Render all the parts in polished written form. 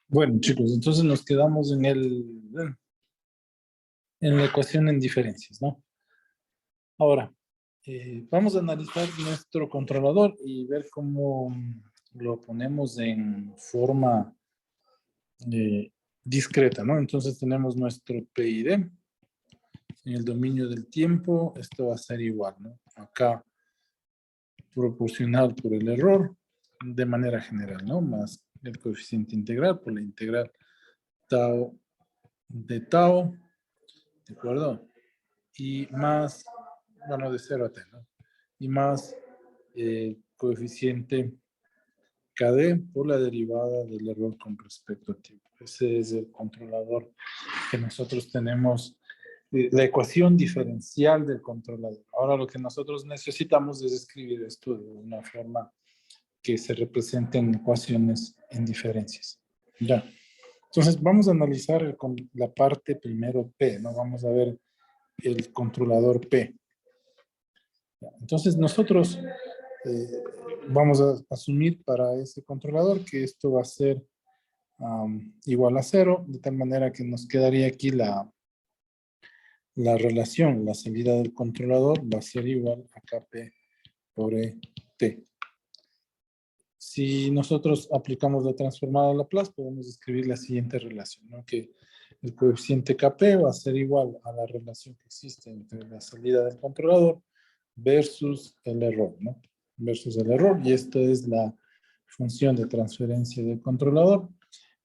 Bueno, chicos, entonces nos quedamos en la ecuación en diferencias, ¿no? Ahora, vamos a analizar nuestro controlador y ver cómo lo ponemos en forma discreta, ¿no? Entonces tenemos nuestro PID en el dominio del tiempo. Esto va a ser igual, ¿no? Acá proporcional por el error de manera general, ¿no? Más el coeficiente integral por la integral tau de tau, ¿de acuerdo? Y más, bueno, de 0 a t, ¿no? Y más coeficiente KD por la derivada del error con respecto a tiempo. Ese es el controlador que nosotros tenemos, la ecuación diferencial del controlador. Ahora lo que nosotros necesitamos es escribir esto de una forma que se representen ecuaciones en diferencias. Ya. Entonces vamos a analizar la parte primero P, ¿no? Vamos a ver el controlador P. Entonces nosotros vamos a asumir para ese controlador que esto va a ser igual a 0, de tal manera que nos quedaría aquí la relación, la salida del controlador va a ser igual a Kp por Et. Si nosotros aplicamos la transformada a Laplace, podemos escribir la siguiente relación, ¿no? Que el coeficiente Kp va a ser igual a la relación que existe entre la salida del controlador versus el error, ¿no? Versus el error, y esto es la función de transferencia del controlador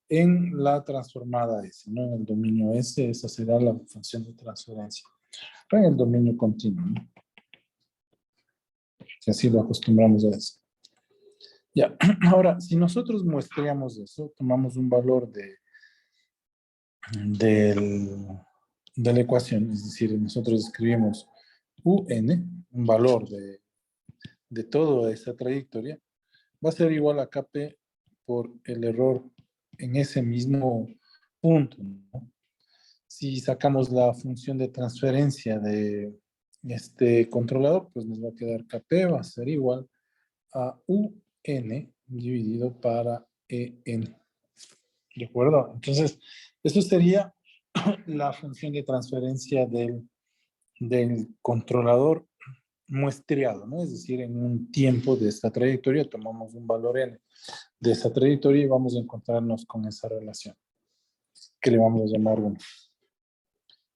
en la transformada S, ¿no? En el dominio S, esa será la función de transferencia. En el dominio continuo, ¿no? Que así lo acostumbramos a eso. Ya, ahora, si nosotros muestreamos eso, tomamos un valor de la ecuación, es decir, nosotros escribimos UN, un valor de toda esa trayectoria, va a ser igual a Kp por el error en ese mismo punto, ¿no? Si sacamos la función de transferencia de este controlador, pues nos va a quedar Kp, va a ser igual a UN dividido para EN. ¿De acuerdo? Entonces, eso sería la función de transferencia del controlador muestreado, ¿no? Es decir, en un tiempo de esta trayectoria tomamos un valor n de esa trayectoria y vamos a encontrarnos con esa relación, que le vamos a llamar 1.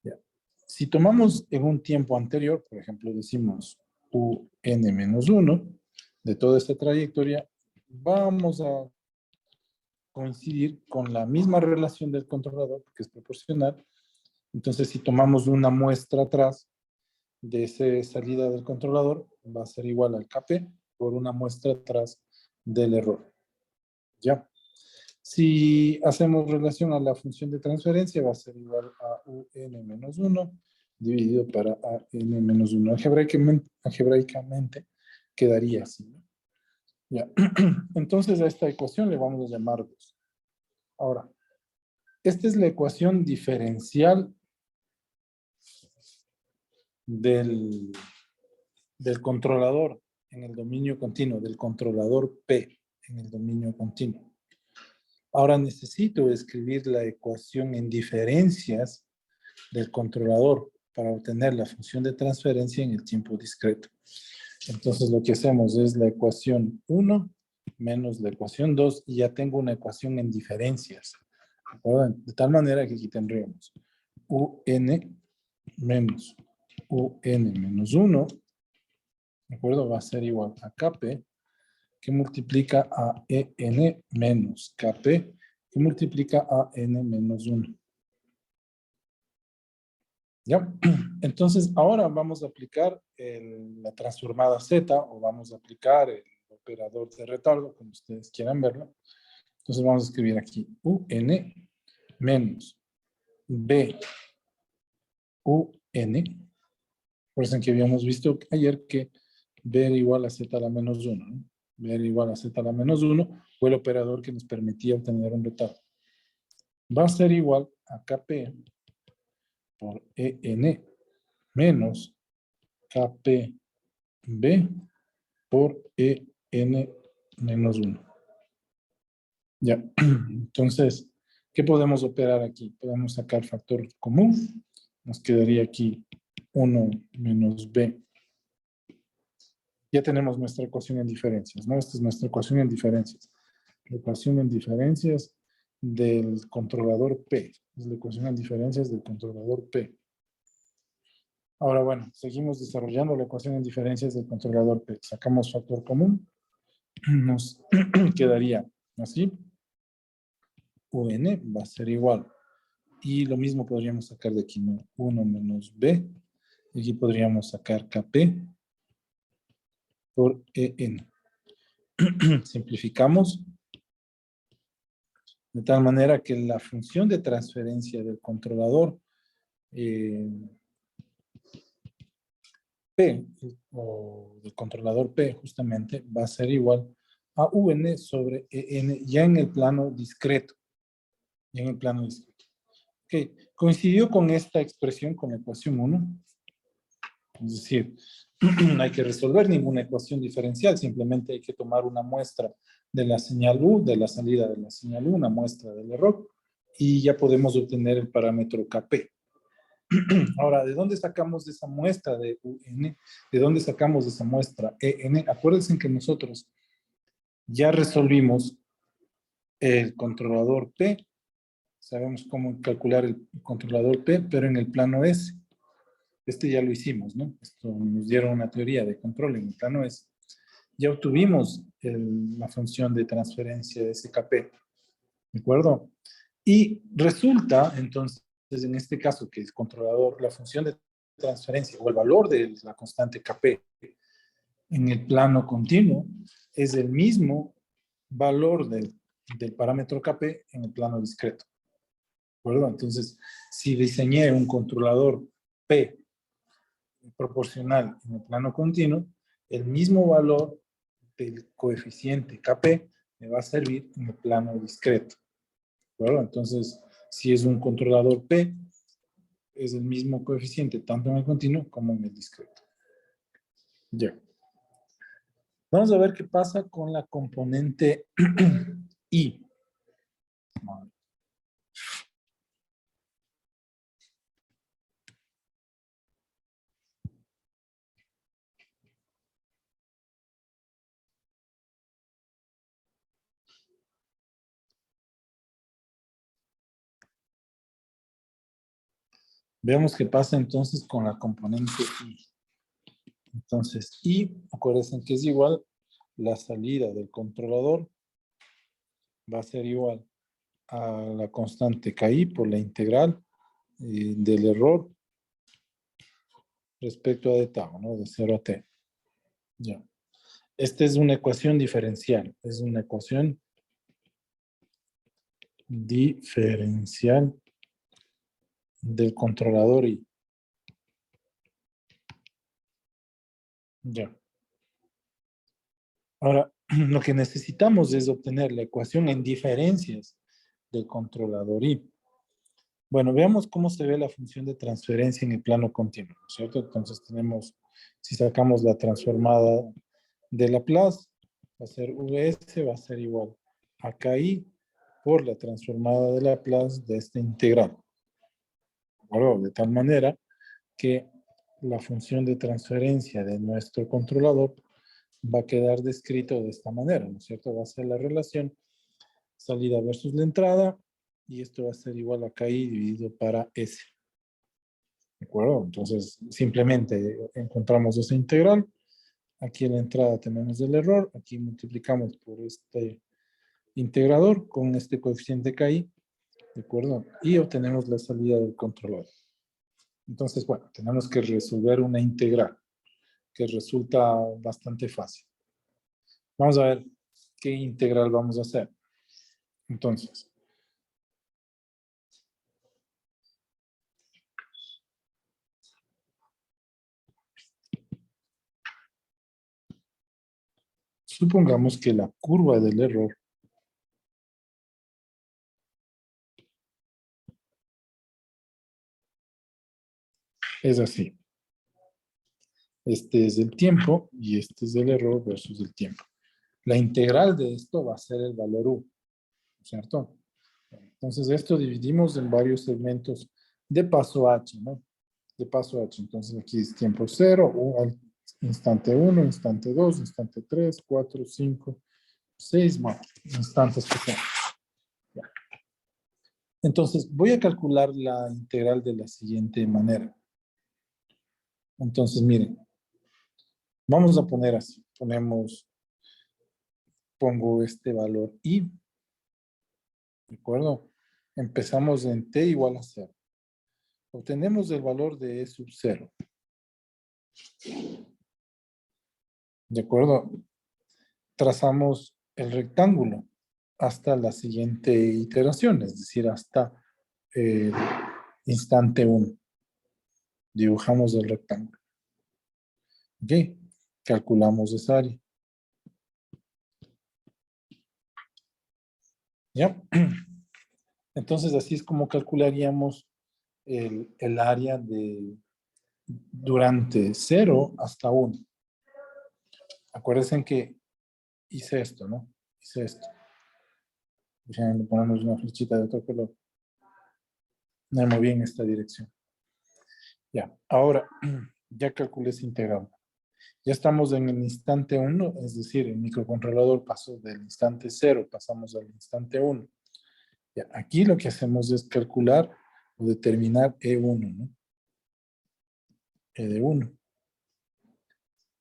Ya. Si tomamos en un tiempo anterior, por ejemplo, decimos un menos 1 de toda esta trayectoria, vamos a coincidir con la misma relación del controlador, que es proporcional. Entonces, si tomamos una muestra atrás de esa salida del controlador, va a ser igual al Kp por una muestra atrás del error. ¿Ya? Si hacemos relación a la función de transferencia, va a ser igual a un menos 1 dividido para an menos 1. Algebraicamente quedaría así, ¿no? Ya. Entonces a esta ecuación le vamos a llamar 2. Ahora, esta es la ecuación diferencial del controlador en el dominio continuo, del controlador P en el dominio continuo. Ahora necesito escribir la ecuación en diferencias del controlador para obtener la función de transferencia en el tiempo discreto. Entonces lo que hacemos es la ecuación 1 menos la ecuación 2 y ya tengo una ecuación en diferencias. De tal manera que aquí tendríamos un menos un menos 1, ¿de acuerdo? Va a ser igual a Kp, que multiplica a En menos Kp, que multiplica a N menos 1. ¿Ya? Entonces, ahora vamos a aplicar la transformada Z, o vamos a aplicar el operador de retardo, como ustedes quieran verlo. Entonces vamos a escribir aquí UN menos B UN. Por eso que habíamos visto ayer que B era igual a Z a la menos 1, ¿no? B era igual a Z a la menos 1 fue el operador que nos permitía obtener un retardo. Va a ser igual a Kp por En menos Kpb por En menos 1. Ya, entonces ¿Qué podemos operar aquí? Podemos sacar factor común. Nos quedaría aquí 1 menos b. Ya tenemos nuestra ecuación en diferencias, ¿no? Esta es nuestra ecuación en diferencias. La ecuación en diferencias del controlador P. Es la ecuación en diferencias del controlador P. Ahora, bueno, seguimos desarrollando la ecuación en diferencias del controlador P. Sacamos factor común. Nos quedaría así. UN va a ser igual. Y lo mismo podríamos sacar de aquí, ¿no? 1 menos B. Y aquí podríamos sacar KP por EN. Simplificamos de tal manera que la función de transferencia del controlador P, o del controlador P justamente, va a ser igual a UN sobre EN ya en el plano discreto. Ya en el plano discreto. Ok, coincidió con esta expresión, con la ecuación 1. Es decir, no hay que resolver ninguna ecuación diferencial, simplemente hay que tomar una muestra de la señal U, de la salida de la señal U, una muestra del error, y ya podemos obtener el parámetro KP. Ahora, ¿de dónde sacamos esa muestra de UN? ¿De dónde sacamos esa muestra EN? Acuérdense que nosotros ya resolvimos el controlador P, sabemos cómo calcular el controlador P, pero en el plano S. Este ya lo hicimos, ¿no? Esto nos dieron una teoría de control en el plano S. Ya obtuvimos la función de transferencia de SKP, ¿de acuerdo? Y resulta, entonces, en este caso, que el controlador, la función de transferencia o el valor de la constante KP en el plano continuo es el mismo valor del parámetro KP en el plano discreto, ¿de acuerdo? Entonces, si diseñé un controlador P proporcional en el plano continuo, el mismo valor del coeficiente KP me va a servir en el plano discreto. ¿De entonces, si es un controlador P, es el mismo coeficiente tanto en el continuo como en el discreto. Ya. Vamos a ver qué pasa con la componente I. Veamos qué pasa entonces con la componente I. Entonces, I, acuérdense que es igual la salida del controlador va a ser igual a la constante KI por la integral del error respecto a de tau, ¿no? De 0 a t. Ya. Esta es una ecuación diferencial. Es una ecuación diferencial del controlador I. Ya. Ahora, lo que necesitamos es obtener la ecuación en diferencias del controlador I. Bueno, veamos cómo se ve la función de transferencia en el plano continuo, ¿cierto? Entonces tenemos, si sacamos la transformada de Laplace, va a ser US, va a ser igual a KI por la transformada de Laplace de esta integral. Bueno, de tal manera que la función de transferencia de nuestro controlador va a quedar descrito de esta manera, ¿no es cierto? Va a ser la relación salida versus la entrada, y esto va a ser igual a KI dividido para S. ¿De acuerdo? Entonces, simplemente encontramos esa integral. Aquí en la entrada tenemos el error. Aquí multiplicamos por este integrador con este coeficiente KI. ¿De acuerdo? Y obtenemos la salida del controlador. Entonces, bueno, tenemos que resolver una integral que resulta bastante fácil. Vamos a ver qué integral vamos a hacer. Entonces, supongamos que la curva del error es así. Este es el tiempo y este es el error versus el tiempo. La integral de esto va a ser el valor U, ¿cierto? Entonces, esto dividimos en varios segmentos de paso H, ¿no? De paso H. Entonces, aquí es tiempo 0, instante 1, instante 2, instante 3, 4, 5, 6, bueno, instantes que sean. Ya. Entonces, voy a calcular la integral de la siguiente manera. Entonces, miren, vamos a poner así. Pongo este valor I, ¿de acuerdo? Empezamos en t igual a 0. Obtenemos el valor de E sub 0. ¿De acuerdo? Trazamos el rectángulo hasta la siguiente iteración, es decir, hasta el instante 1. Dibujamos el rectángulo. ¿Ok? Calculamos esa área. ¿Ya? Entonces, así es como calcularíamos el área durante 0 hasta 1. Acuérdense que hice esto, ¿no? Hice esto. Déjenme ponernos una flechita de otro color. Me moví en esta dirección. Ya, ahora ya calculé esa integral. Ya estamos en el instante 1, es decir, el microcontrolador pasó del instante 0, pasamos al instante 1. Ya, aquí lo que hacemos es calcular o determinar E1, ¿no? E de 1.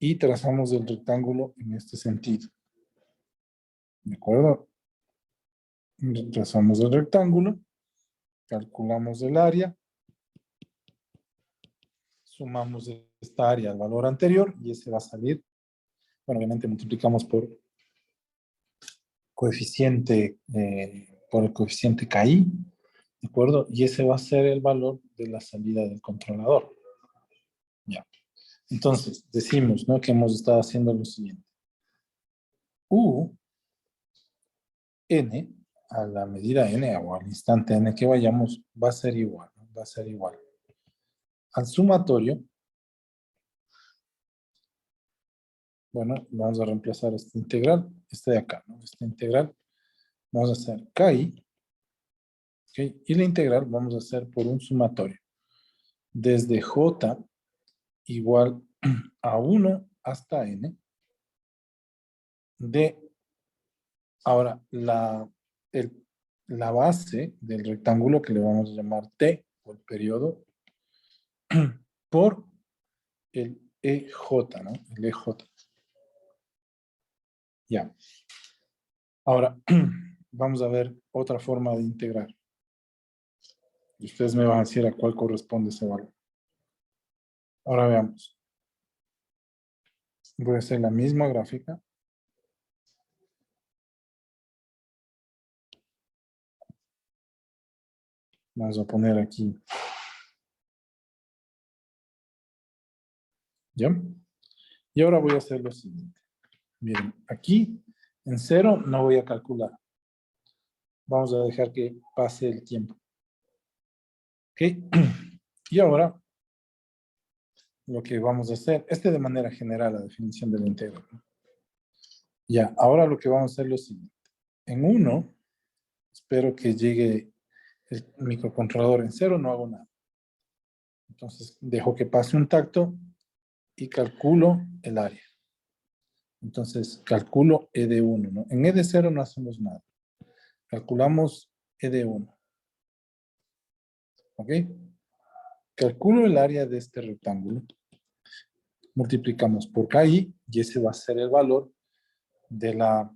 Y trazamos el rectángulo en este sentido. ¿De acuerdo? Trazamos el rectángulo, calculamos el área, sumamos esta área al valor anterior y ese va a salir. Bueno, obviamente multiplicamos por el coeficiente KI, ¿de acuerdo? Y ese va a ser el valor de la salida del controlador. Ya. Entonces, decimos, ¿no? Que hemos estado haciendo lo siguiente. U, N, a la medida N o al instante N que vayamos, va a ser igual, ¿no? Va a ser igual al sumatorio. Bueno, vamos a reemplazar esta integral, este de acá, ¿no? Esta integral, vamos a hacer KI, ¿okay? Y la integral vamos a hacer por un sumatorio. Desde J igual a 1 hasta N, de, ahora, la base del rectángulo que le vamos a llamar T, o el periodo, por el EJ, ¿no? El EJ. Ya. Ahora, vamos a ver otra forma de integrar. Y ustedes me van a decir a cuál corresponde ese valor. Ahora veamos. Voy a hacer la misma gráfica. Vamos a poner aquí. ¿Ya? Y ahora voy a hacer lo siguiente. Miren, aquí en 0 no voy a calcular. Vamos a dejar que pase el tiempo. ¿Ok? Y ahora, lo que vamos a hacer, de manera general la definición de la integral. Ya, ahora lo que vamos a hacer es lo siguiente. En 1, espero que llegue el microcontrolador en 0, no hago nada. Entonces, dejo que pase un tacto y calculo el área. Entonces, calculo E de 1, ¿no? En E de 0 no hacemos nada. Calculamos E de 1. ¿Ok? Calculo el área de este rectángulo. Multiplicamos por KI y ese va a ser el valor de la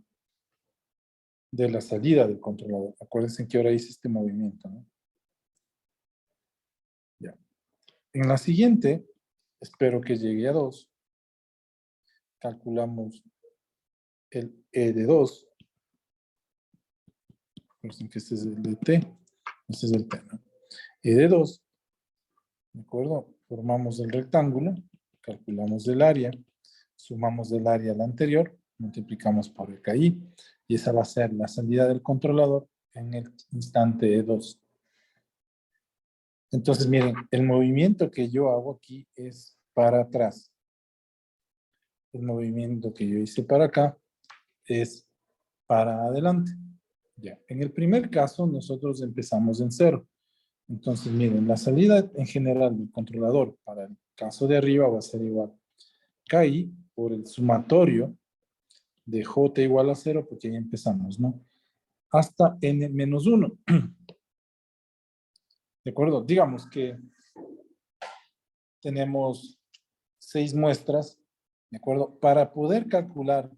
salida del controlador. Acuérdense que ahora hice este movimiento, ¿no? Ya. En la siguiente, espero que llegue a 2. Calculamos el E de 2. Acuérdense que este es el de T. Este es el T, ¿no? E de 2. ¿De acuerdo? Formamos el rectángulo, calculamos el área, sumamos del área al anterior, multiplicamos por el KI, y esa va a ser la salida del controlador en el instante E2. Entonces, miren, el movimiento que yo hago aquí es para atrás. El movimiento que yo hice para acá es para adelante. Ya. En el primer caso, nosotros empezamos en 0. Entonces, miren, la salida en general del controlador para el caso de arriba va a ser igual KI por el sumatorio de J igual a 0, porque ya empezamos, ¿no? Hasta N menos 1. ¿De acuerdo? Digamos que tenemos 6 muestras, ¿de acuerdo? Para poder calcular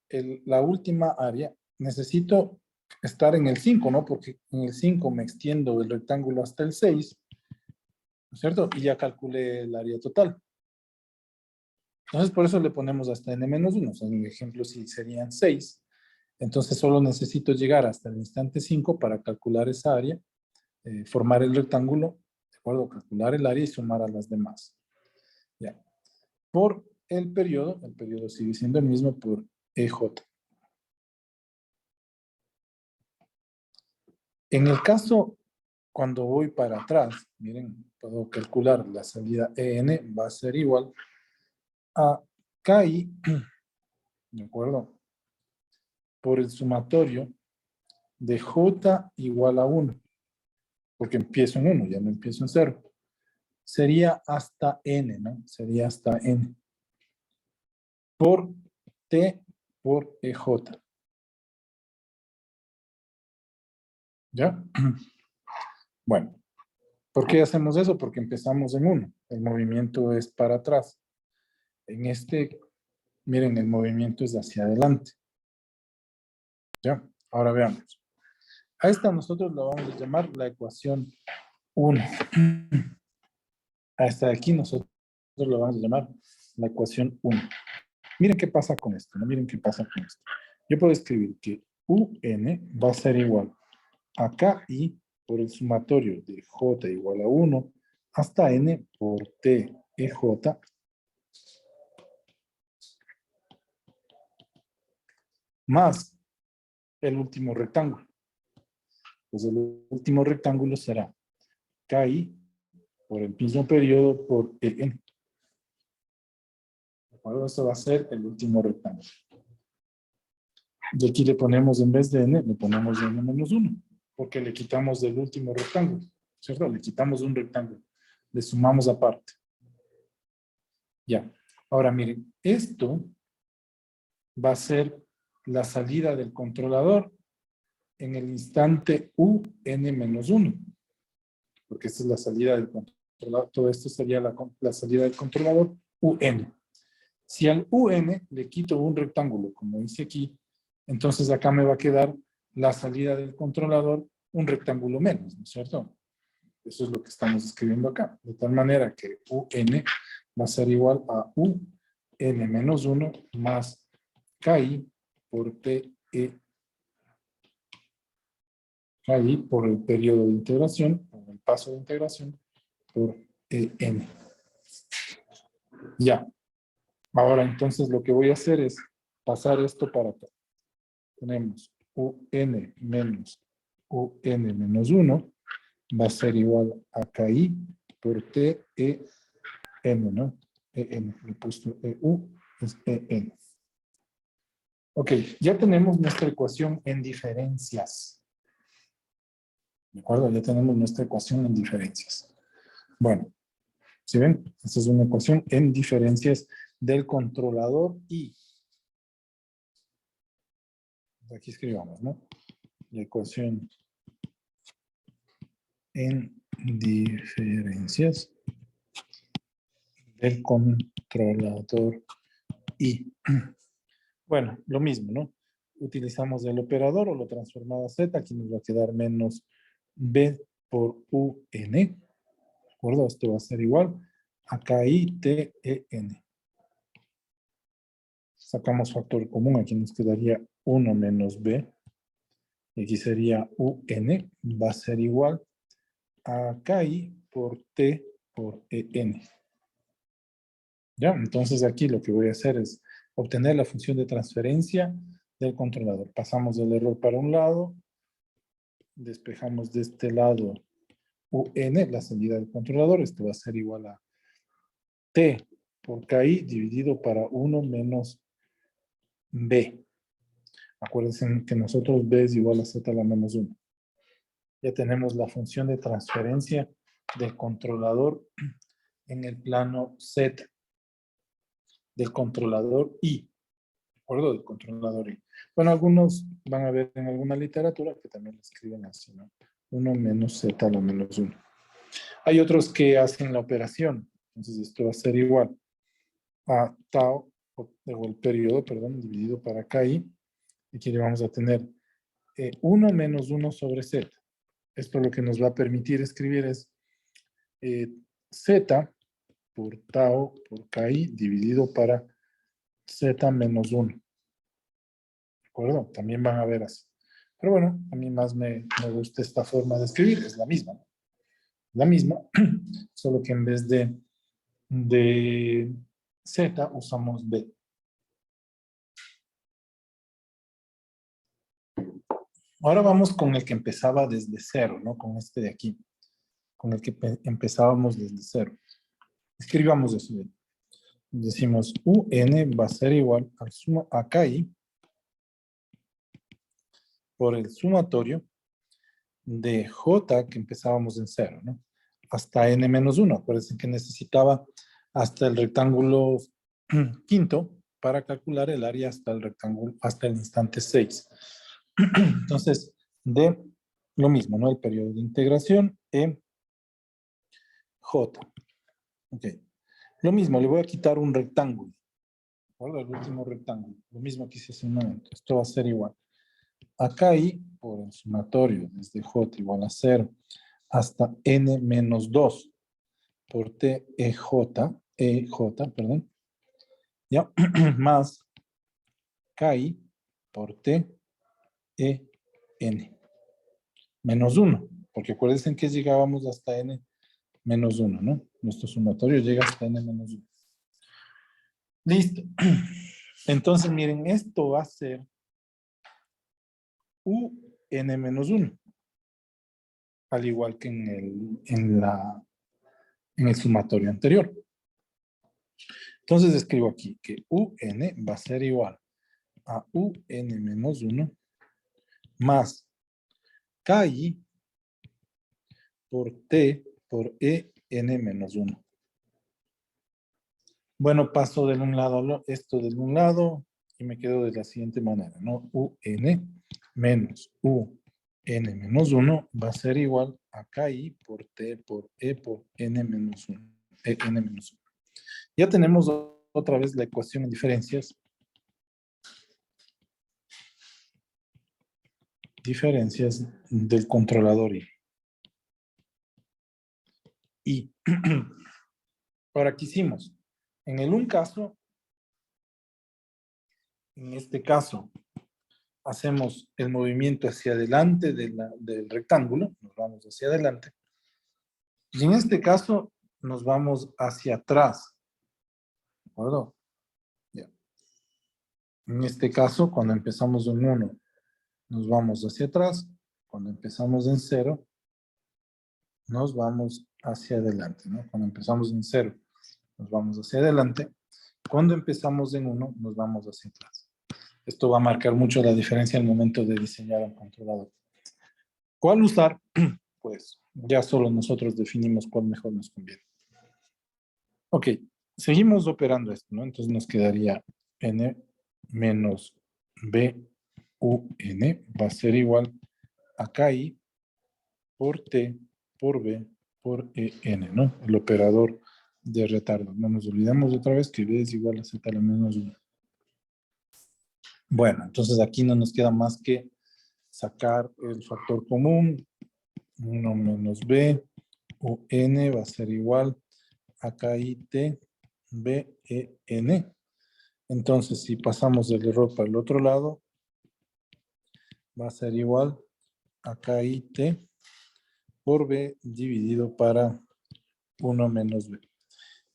la última área, necesito estar en el 5, ¿no? Porque en el 5 me extiendo el rectángulo hasta el 6, ¿no es cierto? Y ya calculé el área total. Entonces, por eso le ponemos hasta n-1. O sea, en el ejemplo, si serían 6, entonces solo necesito llegar hasta el instante 5 para calcular esa área, formar el rectángulo, ¿de acuerdo? Calcular el área y sumar a las demás. Ya. Por el periodo sigue siendo el mismo por EJ. En el caso, cuando voy para atrás, miren, puedo calcular la salida EN va a ser igual a KI, ¿de acuerdo? Por el sumatorio de J igual a 1, porque empiezo en 1, ya no empiezo en 0. Sería hasta N, ¿no? Sería hasta N. Por T por EJ. ¿Ya? Bueno, ¿por qué hacemos eso? Porque empezamos en 1. El movimiento es para atrás. En este, miren, el movimiento es hacia adelante. ¿Ya? Ahora veamos. A esta nosotros la vamos a llamar la ecuación 1. A esta de aquí nosotros la vamos a llamar la ecuación 1. Miren qué pasa con esto, ¿no? Miren qué pasa con esto. Yo puedo escribir que UN va a ser igual a KI por el sumatorio de J igual a 1 hasta N por T EJ más el último rectángulo. Pues el último rectángulo será KI por el mismo periodo por EN. ¿De acuerdo? Esto va a ser el último rectángulo. Y aquí le ponemos, en vez de N, le ponemos N menos 1, porque le quitamos del último rectángulo, ¿cierto? Le quitamos un rectángulo, le sumamos aparte. Ya. Ahora miren, esto va a ser la salida del controlador en el instante UN-1, porque esta es la salida del controlador. Todo esto sería la salida del controlador UN. Si al UN le quito un rectángulo, como dice aquí, entonces acá me va a quedar la salida del controlador un rectángulo menos, ¿no es cierto? Eso es lo que estamos escribiendo acá. De tal manera que UN va a ser igual a UN menos 1 más KI por TE. KI por el periodo de integración, por el paso de integración, por EN. Ya. Ahora entonces lo que voy a hacer es pasar esto para acá. Tenemos UN menos UN menos 1 va a ser igual a KI por TEN, ¿no? EN, le he puesto EU, es EN. Ok, ya tenemos nuestra ecuación en diferencias. ¿De acuerdo? Ya tenemos nuestra ecuación en diferencias. Bueno, ¿sí ven? Esta es una ecuación en diferencias del controlador y aquí escribamos, ¿no? La ecuación en diferencias del controlador y, bueno, lo mismo, ¿no? Utilizamos el operador o la transformada Z, aquí nos va a quedar menos B por UN, ¿de acuerdo? Esto va a ser igual a KI TEN. Sacamos factor común, aquí nos quedaría 1 menos B, y aquí sería UN, va a ser igual a KI por T por EN. ¿Ya? Entonces aquí lo que voy a hacer es obtener la función de transferencia del controlador. Pasamos el error para un lado, despejamos de este lado UN, la salida del controlador. Esto va a ser igual a T por KI dividido para 1 menos B. Acuérdense que nosotros B es igual a Z a la menos 1. Ya tenemos la función de transferencia del controlador en el plano Z, del controlador I. ¿De acuerdo? Del controlador I. Bueno, algunos van a ver en alguna literatura que también lo escriben así, ¿no? 1 menos Z a la menos 1. Hay otros que hacen la operación. Entonces esto va a ser igual a tau, o el periodo, perdón, dividido para KI. Y aquí le vamos a tener 1 menos 1 sobre Z. Esto lo que nos va a permitir escribir es Z por tau por KI dividido para Z menos 1. ¿De acuerdo? También van a ver así. Pero bueno, a mí más me gusta esta forma de escribir. Es la misma, ¿no? La misma, solo que en vez de Z usamos B. Ahora vamos con el que empezaba desde cero, ¿no? Con este de aquí. Con el que empezábamos desde cero. Escribamos eso. Decimos UN va a ser igual al suma a KI por el sumatorio de J que empezábamos en cero, ¿no? Hasta N menos 1. Acuérdense que necesitaba hasta el rectángulo quinto para calcular el área hasta el rectángulo, hasta el instante 6. Entonces, de lo mismo, ¿no? El periodo de integración en J. Ok. Lo mismo, le voy a quitar un rectángulo. ¿De acuerdo? El último rectángulo. Lo mismo que hice hace un momento. Esto va a ser igual. Acá y por el sumatorio desde J igual a 0 hasta N menos 2 por T EJ, perdón. ¿Ya? Más KI por T E N menos 1. Porque acuérdense que llegábamos hasta N menos 1, ¿no? Nuestro sumatorio llega hasta N menos 1. Listo. Entonces, miren, esto va a ser UN menos 1. Al igual que en el sumatorio anterior. Entonces escribo aquí que UN va a ser igual a UN menos 1 más KI por T por EN menos 1. Bueno, paso de un lado esto de un lado y me quedo de la siguiente manera, ¿no? UN menos UN menos 1 va a ser igual a KI por T por E por N menos 1. EN menos 1. Ya tenemos otra vez la ecuación en diferencias. Diferencias del controlador I. Y ahora, ¿qué hicimos? En el un caso, en este caso, hacemos el movimiento hacia adelante del rectángulo, nos vamos hacia adelante. Y en este caso, nos vamos hacia atrás. ¿De acuerdo? Ya. En este caso, cuando empezamos en 1, nos vamos hacia atrás. Cuando empezamos en 0, nos vamos hacia adelante, ¿no? Cuando empezamos en 0, nos vamos hacia adelante. Cuando empezamos en 1, nos vamos hacia atrás. Esto va a marcar mucho la diferencia al momento de diseñar un controlador. ¿Cuál usar? Pues ya solo nosotros definimos cuál mejor nos conviene. Ok, seguimos operando esto, ¿no? Entonces nos quedaría n menos b u n va a ser igual a KI por T por B por EN, ¿no? El operador de retardo. No nos olvidemos otra vez que B es igual a Z a la menos 1. Bueno, entonces aquí no nos queda más que sacar el factor común. 1 menos B o N va a ser igual a KIT B E N. Entonces, si pasamos el error para el otro lado, va a ser igual a KIT por B dividido para 1 menos B.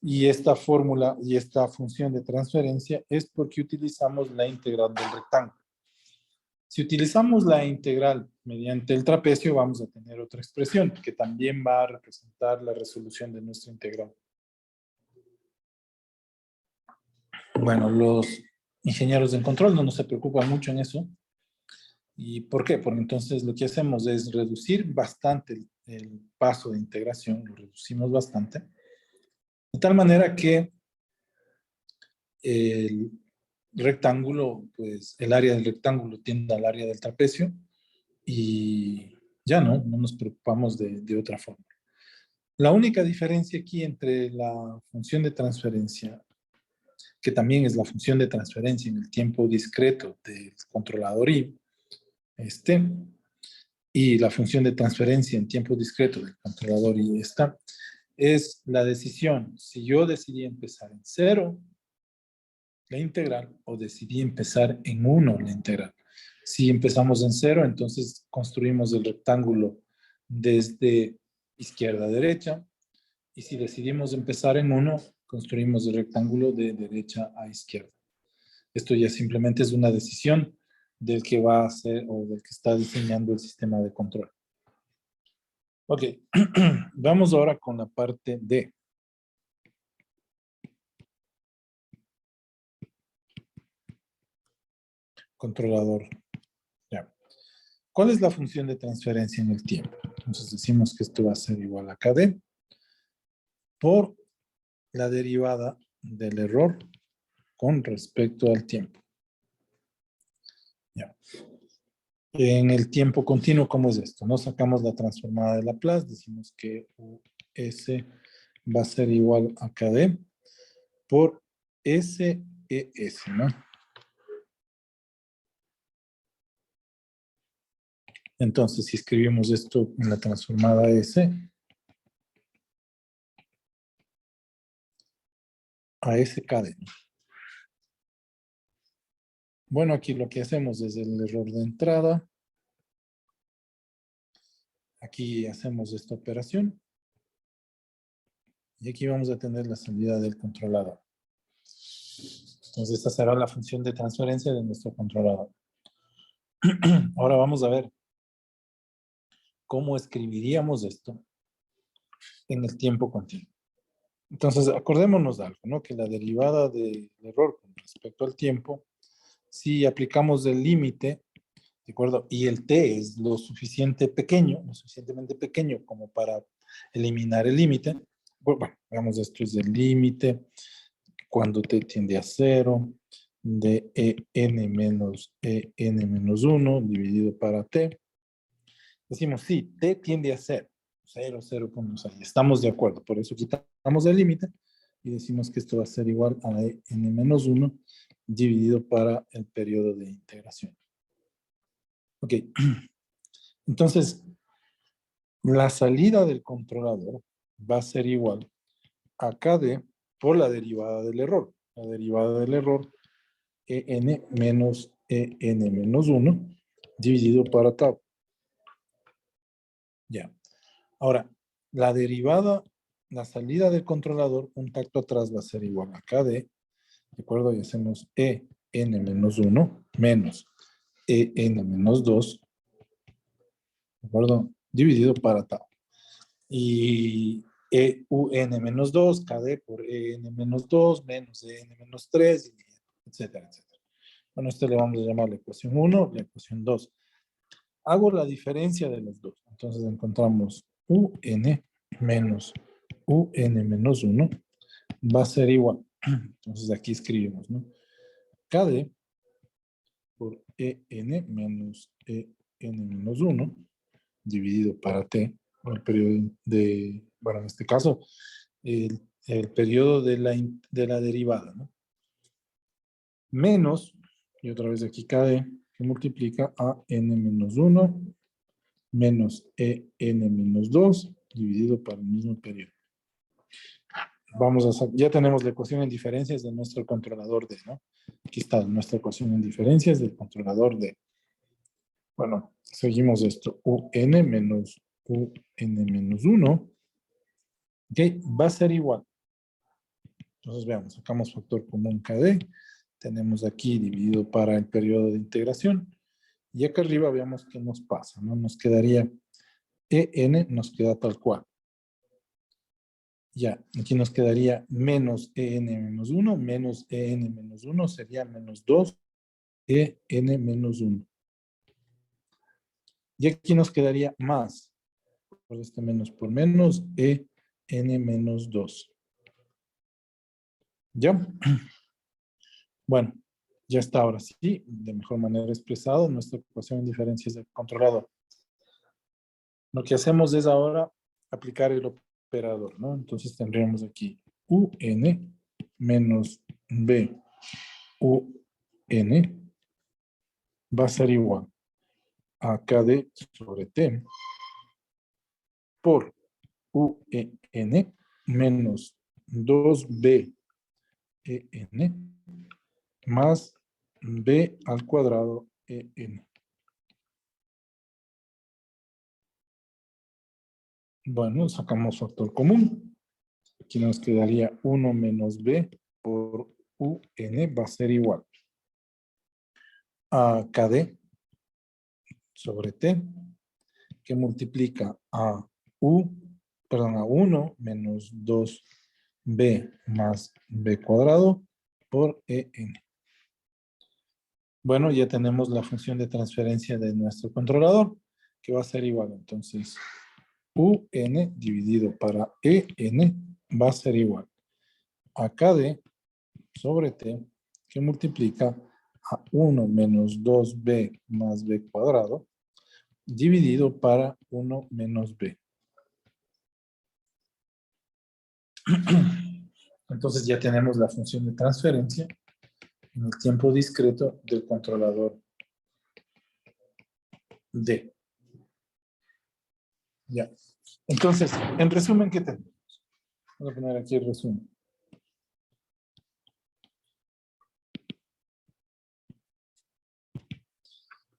Y esta fórmula y esta función de transferencia es porque utilizamos la integral del rectángulo. Si utilizamos la integral mediante el trapecio, vamos a tener otra expresión que también va a representar la resolución de nuestra integral. Bueno, los ingenieros de control no se preocupan mucho en eso, ¿Y por qué? Porque entonces lo que hacemos es reducir bastante el paso de integración, lo reducimos bastante, de tal manera que el rectángulo, pues el área del rectángulo tiende al área del trapecio y ya no nos preocupamos de otra forma. La única diferencia aquí entre la función de transferencia, que también es la función de transferencia en el tiempo discreto del controlador I, y la función de transferencia en tiempo discreto del controlador I, es la decisión si yo decidí empezar en 0 la integral o decidí empezar en 1 la integral. Si empezamos en 0, entonces construimos el rectángulo desde izquierda a derecha, y si decidimos empezar en 1, construimos el rectángulo de derecha a izquierda. Esto ya simplemente es una decisión del que va a hacer o del que está diseñando el sistema de control. Ok, vamos ahora con la parte D. Controlador. Ya. ¿Cuál es la función de transferencia en el tiempo? Entonces decimos que esto va a ser igual a KD por la derivada del error con respecto al tiempo. Ya. En el tiempo continuo, ¿cómo es esto? No sacamos la transformada de Laplace, decimos que US va a ser igual a KD por SES, ¿no? Entonces, si escribimos esto en la transformada S, a SKD. Bueno, aquí lo que hacemos es el error de entrada. Aquí hacemos esta operación. Y aquí vamos a tener la salida del controlador. Entonces, esta será la función de transferencia de nuestro controlador. Ahora vamos a ver cómo escribiríamos esto en el tiempo continuo. Entonces, acordémonos de algo, ¿no? Que la derivada del error con respecto al tiempo, si aplicamos el límite, ¿de acuerdo? Y el t es lo suficientemente pequeño como para eliminar el límite. Bueno, veamos, esto es el límite cuando t tiende a 0 de en menos en menos 1 dividido para t. Decimos, sí, t tiende a 0. 0, 0, ahí. Estamos de acuerdo. Por eso quitamos el límite y decimos que esto va a ser igual a n menos 1 dividido para el periodo de integración. Ok. Entonces, la salida del controlador va a ser igual a KD por la derivada del error. La derivada del error, en menos en menos 1 dividido para tau. Ya. Ahora, la derivada, la salida del controlador, un tacto atrás va a ser igual a KD, ¿de acuerdo? Y hacemos en menos 1 menos en menos 2, ¿de acuerdo? Dividido para tau. Y EUN menos 2, KD por EN menos 2, menos EN menos 3, etcétera, etcétera. Bueno, esto le vamos a llamar la ecuación 1, la ecuación 2. Hago la diferencia de las dos. Entonces encontramos UN menos UN menos 1 va a ser igual. Entonces aquí escribimos, ¿no? KD por EN menos EN menos 1 dividido para T, o el periodo de, bueno, en este caso, el periodo de la derivada, ¿no? Menos, y otra vez aquí KD, que multiplica a n menos 1 menos en menos 2 dividido por el mismo periodo. Vamos a ya tenemos la ecuación en diferencias de nuestro controlador D, ¿no? Aquí está nuestra ecuación en diferencias del controlador D. Bueno, seguimos esto. UN menos UN menos 1, ¿ok? Va a ser igual. Entonces veamos, sacamos factor común KD. Tenemos aquí dividido para el periodo de integración. Y acá arriba veamos qué nos pasa, ¿no? Nos quedaría EN, nos queda tal cual. Ya, aquí nos quedaría menos EN menos 1, menos EN menos 1 sería menos 2 EN menos 1. Y aquí nos quedaría más, por este menos por menos, en menos 2. ¿Ya? Bueno, ya está ahora sí, de mejor manera expresado nuestra ecuación en diferencias del controlador. Lo que hacemos es ahora aplicar el operador, ¿no? Entonces tendríamos aquí un menos b un va a ser igual a kd sobre t por un menos 2b más b al cuadrado en. Bueno, sacamos factor común. Aquí nos quedaría 1 menos b por un va a ser igual a kd sobre t, que multiplica a 1 menos 2b más b cuadrado por en. Bueno, ya tenemos la función de transferencia de nuestro controlador, que va a ser igual. Entonces, un dividido para en va a ser igual a kd sobre t, que multiplica a 1 menos 2b más b cuadrado, dividido para 1 menos b. Entonces ya tenemos la función de transferencia en el tiempo discreto del controlador D. Ya. Entonces, en resumen, ¿qué tenemos? Voy a poner aquí el resumen.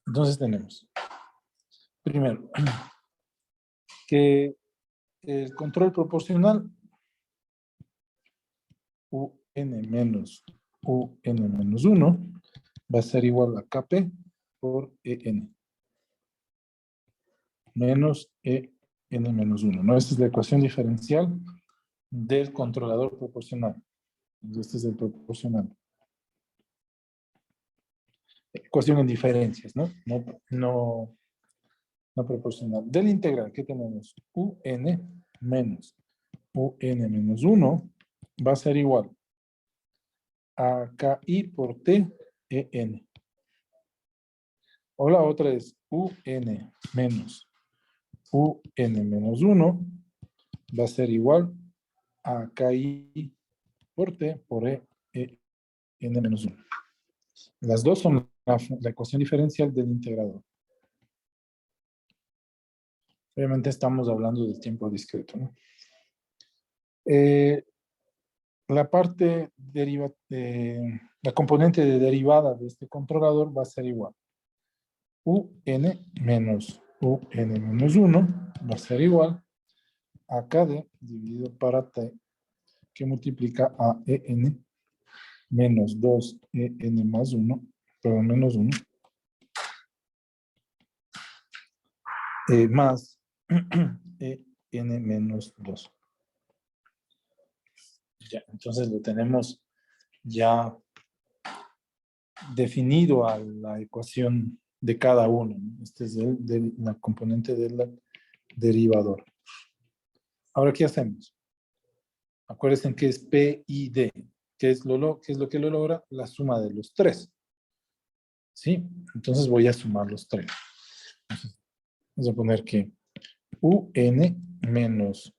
Entonces tenemos, primero, que el control proporcional un menos 1 va a ser igual a kp por en menos menos 1, ¿no? Esta es la ecuación diferencial del controlador proporcional. Este es el proporcional. Ecuación en diferencias, ¿no? No proporcional. Del integral, ¿qué tenemos? un menos menos 1 va a ser igual a KI por T en. O la otra es un menos menos 1 va a ser igual a KI por T por en menos 1. Las dos son la ecuación diferencial del integrador. Obviamente estamos hablando del tiempo discreto, ¿no? La parte la componente de derivada de este controlador va a ser igual. un menos menos 1 va a ser igual a kd dividido para t, que multiplica a en menos 2 más 1, perdón, menos 1, más en menos 2. Ya, entonces lo tenemos ya definido a la ecuación de cada uno, ¿no? Este es la componente del derivador. Ahora, ¿qué hacemos? Acuérdense que es P y D. ¿Qué es lo que lo logra? La suma de los tres. ¿Sí? Entonces voy a sumar los tres. Vamos a poner que un menos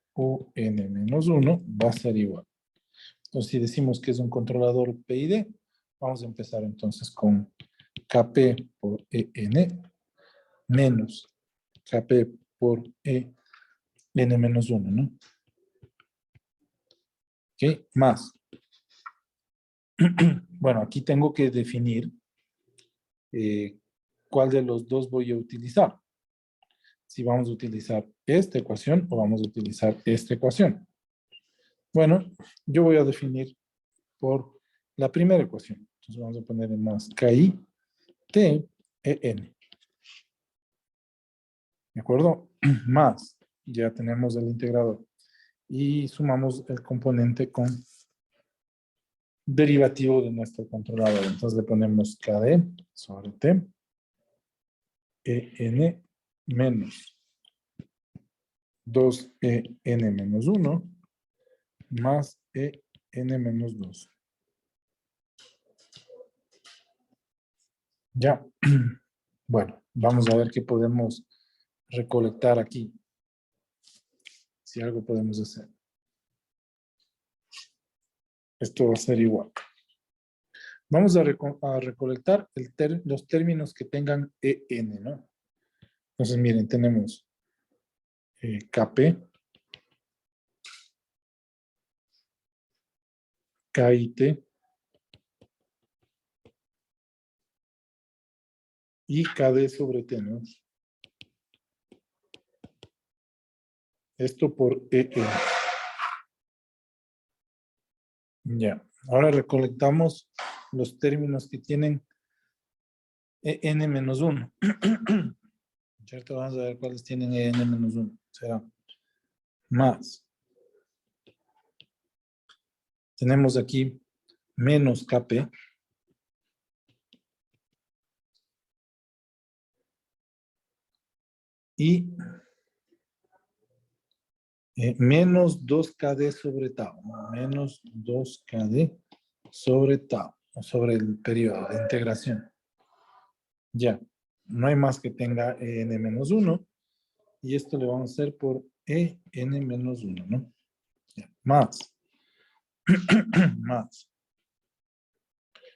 menos 1 va a ser igual. Entonces, si decimos que es un controlador P y D, vamos a empezar entonces con Kp por en menos Kp por en menos 1, ¿no? ¿Ok? Más. Bueno, aquí tengo que definir cuál de los dos voy a utilizar. Si vamos a utilizar esta ecuación o vamos a utilizar esta ecuación. Bueno, yo voy a definir por la primera ecuación. Entonces vamos a poner en más KI T en. ¿De acuerdo? Más, ya tenemos el integrador. Y sumamos el componente con derivativo de nuestro controlador. Entonces le ponemos KD sobre T en menos 2en menos 1 más en menos 2. Ya. Bueno, vamos a ver qué podemos recolectar aquí. Si algo podemos hacer. Esto va a ser igual. Vamos a recolectar los términos que tengan en, ¿no? Entonces, miren, tenemos KP, KIT y KD sobre T, ¿no? Esto por EN. Ya. Ahora recolectamos los términos que tienen EN menos 1. ¿Cierto? Vamos a ver cuáles tienen EN menos 1. Será más. Tenemos aquí menos KP. Y menos 2KD sobre tau. Menos 2KD sobre tau. O sobre el periodo de integración. Ya. No hay más que tenga EN menos 1. Y esto le vamos a hacer por EN menos 1, ¿no? Ya. Más. Más.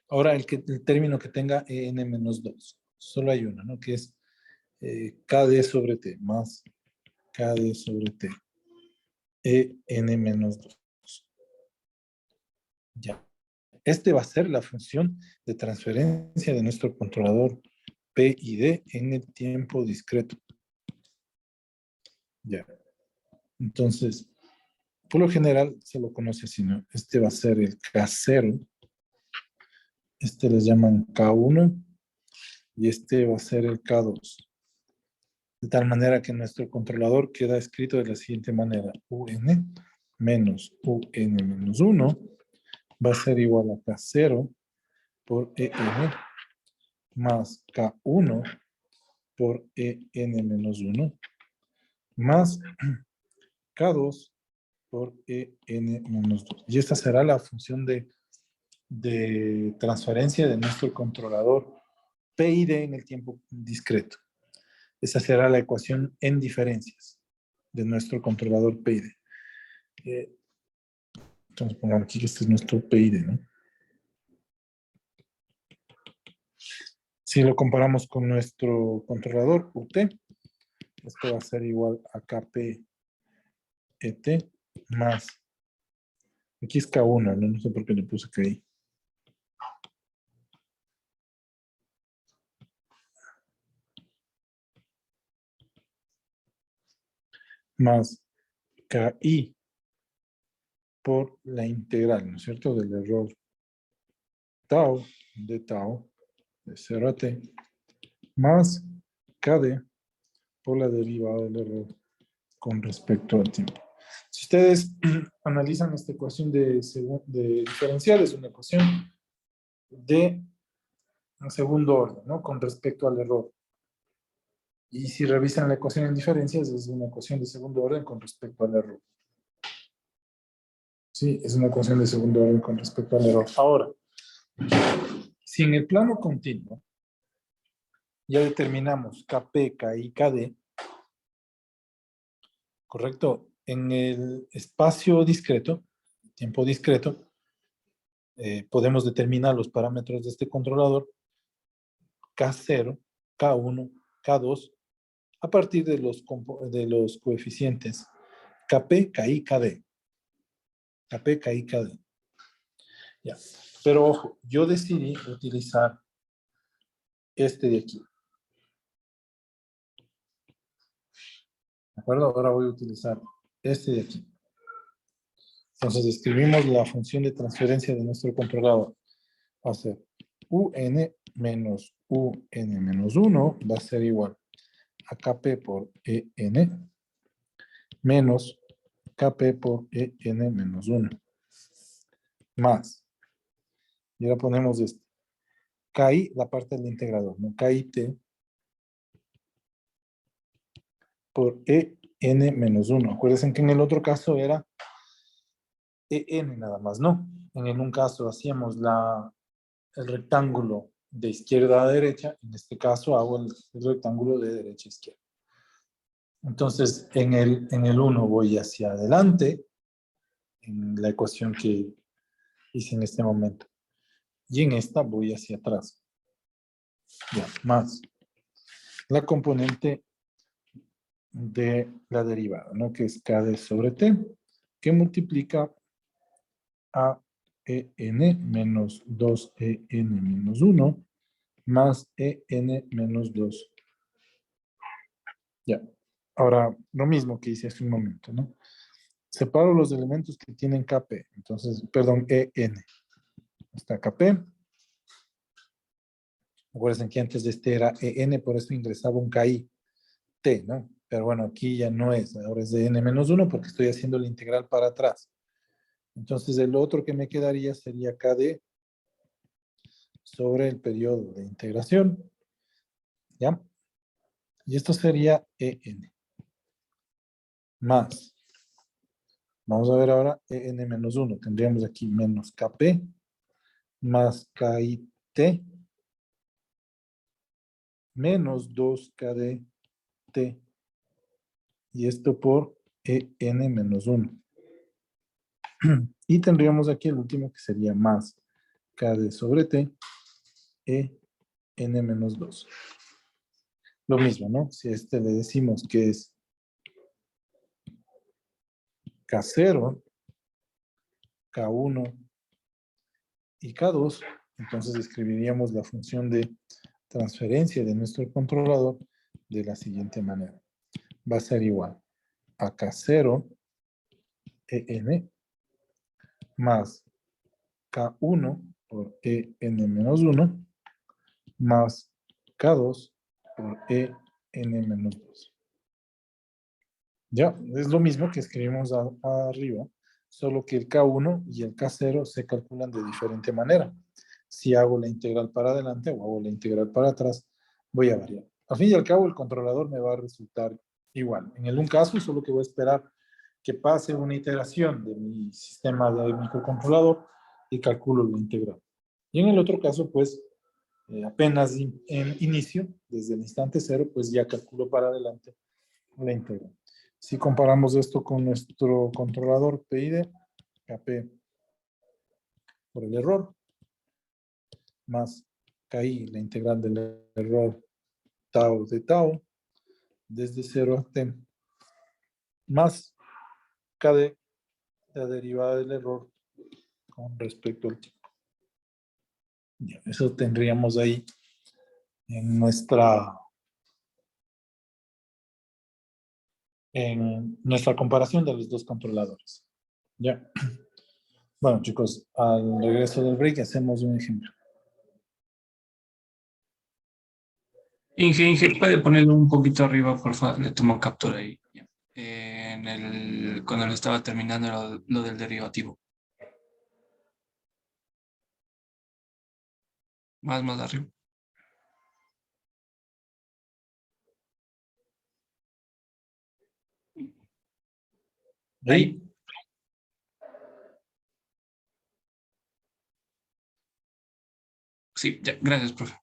Ahora el término que tenga en menos 2. Solo hay uno, ¿no? Que es KD sobre T más KD sobre T. En menos 2. Ya. Este va a ser la función de transferencia de nuestro controlador P y D en el tiempo discreto. Ya. Entonces, por lo general se lo conoce así, ¿no? Este va a ser el K0. Este les llaman K1 y este va a ser el K2. De tal manera que nuestro controlador queda escrito de la siguiente manera. UN menos UN menos 1 va a ser igual a K0 por EN más K1 por EN menos 1 más K2 por EN menos 2. Y esta será la función de transferencia de nuestro controlador PID en el tiempo discreto. Esa será la ecuación en diferencias de nuestro controlador PID. Entonces pongamos aquí que este es nuestro PID, ¿no? Si lo comparamos con nuestro controlador UT, esto va a ser igual a KP ET más, aquí es K1, ¿no? No sé por qué le puse KI. Más KI por la integral, ¿no es cierto? Del error tau, de tau, de 0 a t, más KD por la derivada del error con respecto al tiempo. Si ustedes analizan esta ecuación de diferencial, es una ecuación de segundo orden, ¿no? Con respecto al error. Y si revisan la ecuación en diferencias, es una ecuación de segundo orden con respecto al error. Sí, es una ecuación de segundo orden con respecto al error. Ahora, si en el plano continuo ya determinamos Kp, Ki, Kd, ¿correcto? En el espacio discreto, tiempo discreto, podemos determinar los parámetros de este controlador K0, K1, K2, a partir de los coeficientes Kp, Ki, Kd. Kp, Ki, Kd. Ya. Pero ojo, yo decidí utilizar este de aquí. ¿De acuerdo? Ahora voy a utilizar este de aquí. Entonces escribimos la función de transferencia de nuestro controlador. Va a ser un menos un menos 1 va a ser igual a Kp por en menos Kp por en menos 1 más. Y ahora ponemos este. Ki, la parte del integrador, ¿no? KIT por en menos 1. Acuérdense que en el otro caso era en nada más, ¿no? En un caso hacíamos el rectángulo de izquierda a derecha, en este caso hago el rectángulo de derecha a izquierda. Entonces, en el 1 voy hacia adelante, en la ecuación que hice en este momento. Y en esta voy hacia atrás. Ya, más la componente de la derivada, ¿no? Que es kd sobre t, que multiplica a en menos 2en menos 1 más en menos 2. Ya. Ahora, lo mismo que hice hace un momento, ¿no? Separo los elementos que tienen kp. Entonces, perdón, en. Está kp. Acuérdense que antes de este era en, por eso ingresaba un ki t, ¿no? Pero bueno, aquí ya no es. Ahora es de n menos 1 porque estoy haciendo la integral para atrás. Entonces, el otro que me quedaría sería kd sobre el periodo de integración. ¿Ya? Y esto sería en. Más. Vamos a ver ahora en menos 1. Tendríamos aquí menos kp más kit menos 2kdt. Y esto por en menos 1. Y tendríamos aquí el último que sería más kd sobre t en menos 2. Lo mismo, ¿no? Si a este le decimos que es K0, K1 y K2, entonces escribiríamos la función de transferencia de nuestro controlador de la siguiente manera. Va a ser igual a K0 en más K1 por en menos 1 más K2 por en menos 2. Ya, es lo mismo que escribimos arriba, solo que el K1 y el K0 se calculan de diferente manera. Si hago la integral para adelante o hago la integral para atrás, voy a variar. Al fin y al cabo, el controlador me va a resultar igual. En el un caso, solo que voy a esperar que pase una iteración de mi sistema de microcontrolador y calculo la integral. Y en el otro caso, pues, apenas en inicio, desde el instante cero, pues ya calculo para adelante la integral. Si comparamos esto con nuestro controlador PID, KP por el error, más KI, la integral del error tau de tau, desde 0 a t, más KD, la derivada del error con respecto al tiempo. Eso tendríamos ahí en nuestra comparación de los dos controladores. Ya. Bueno, chicos, al regreso del break hacemos un ejemplo. Inge, puede ponerlo un poquito arriba, por favor, le tomo captura ahí. Cuando lo estaba terminando lo del derivativo. Más arriba. Ahí. Sí, ya, gracias, profe.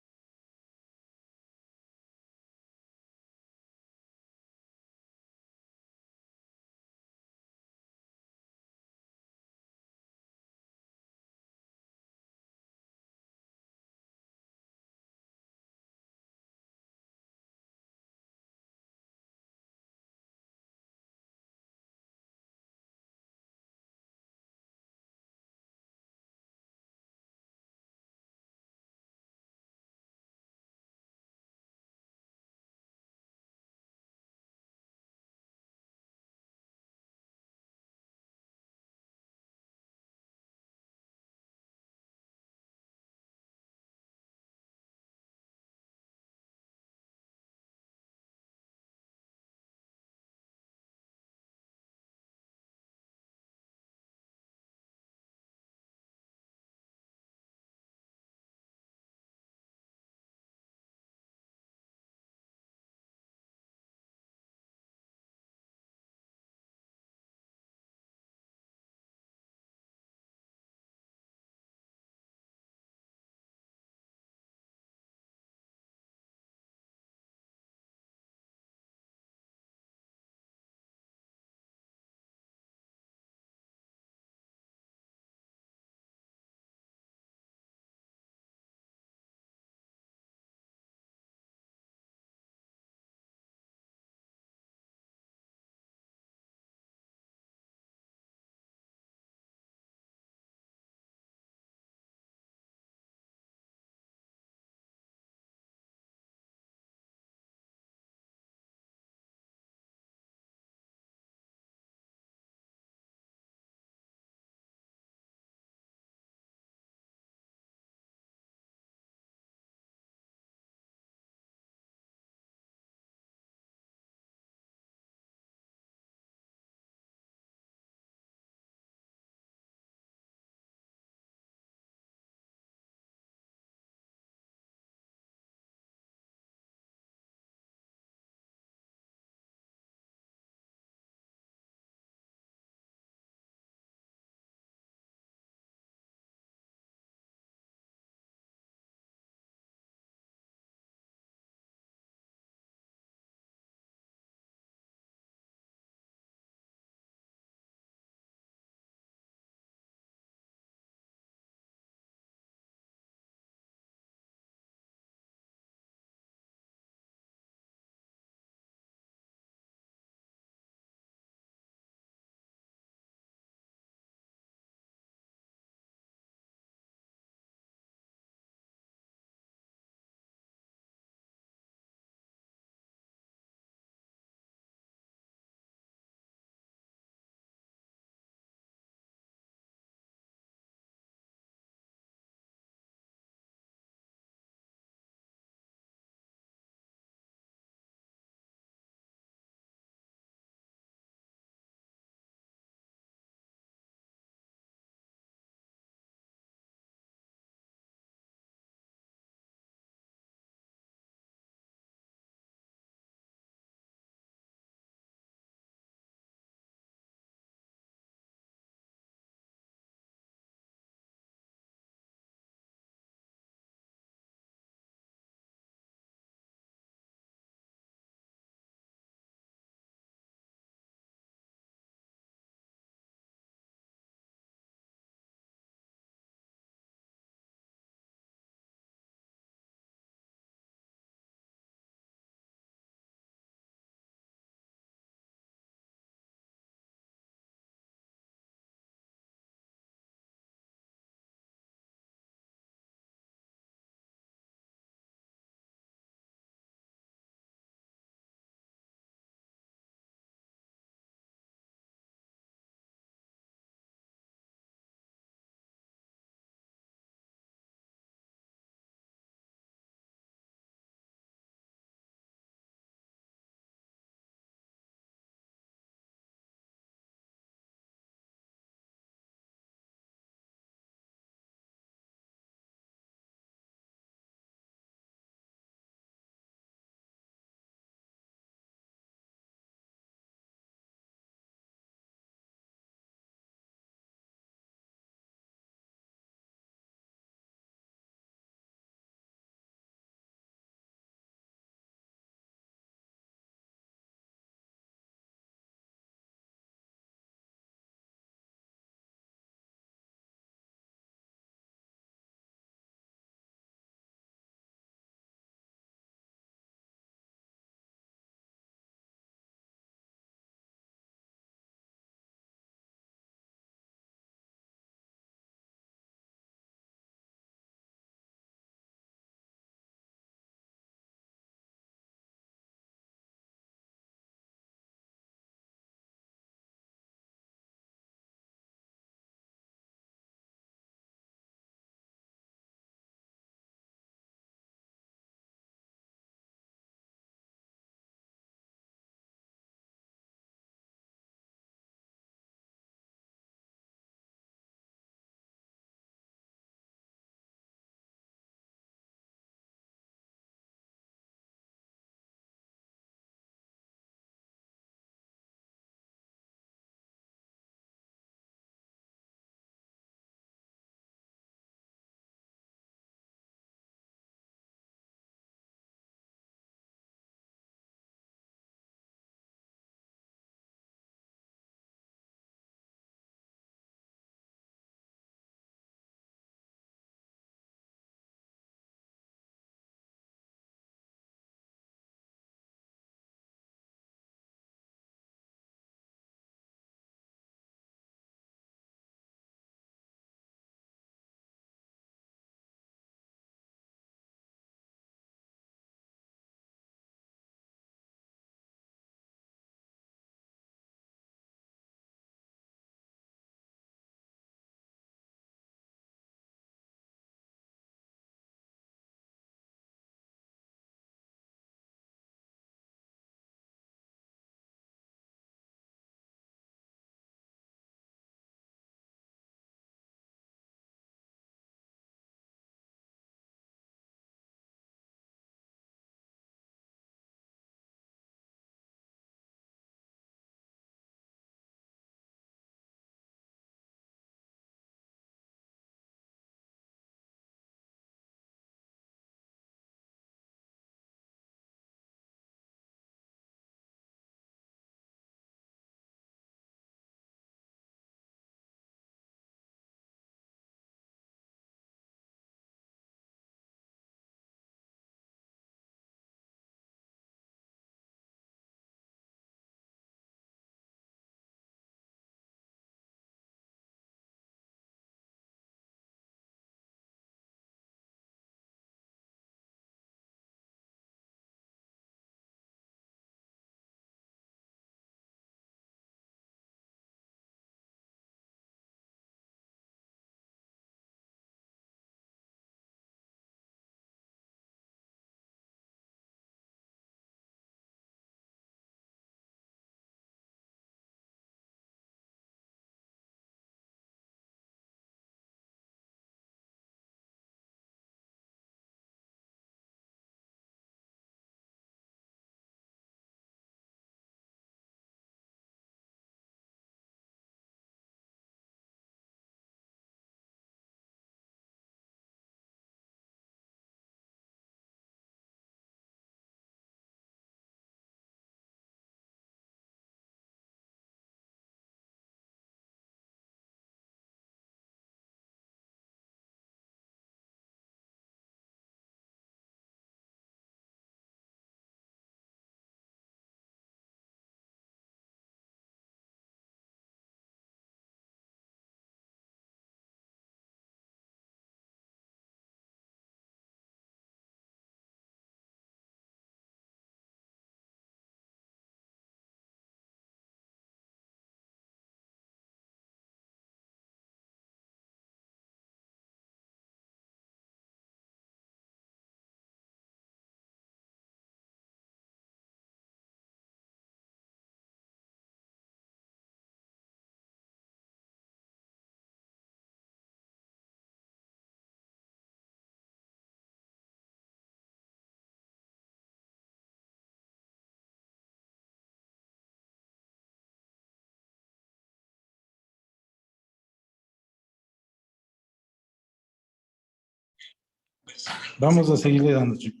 Vamos a seguirle dando, chicos.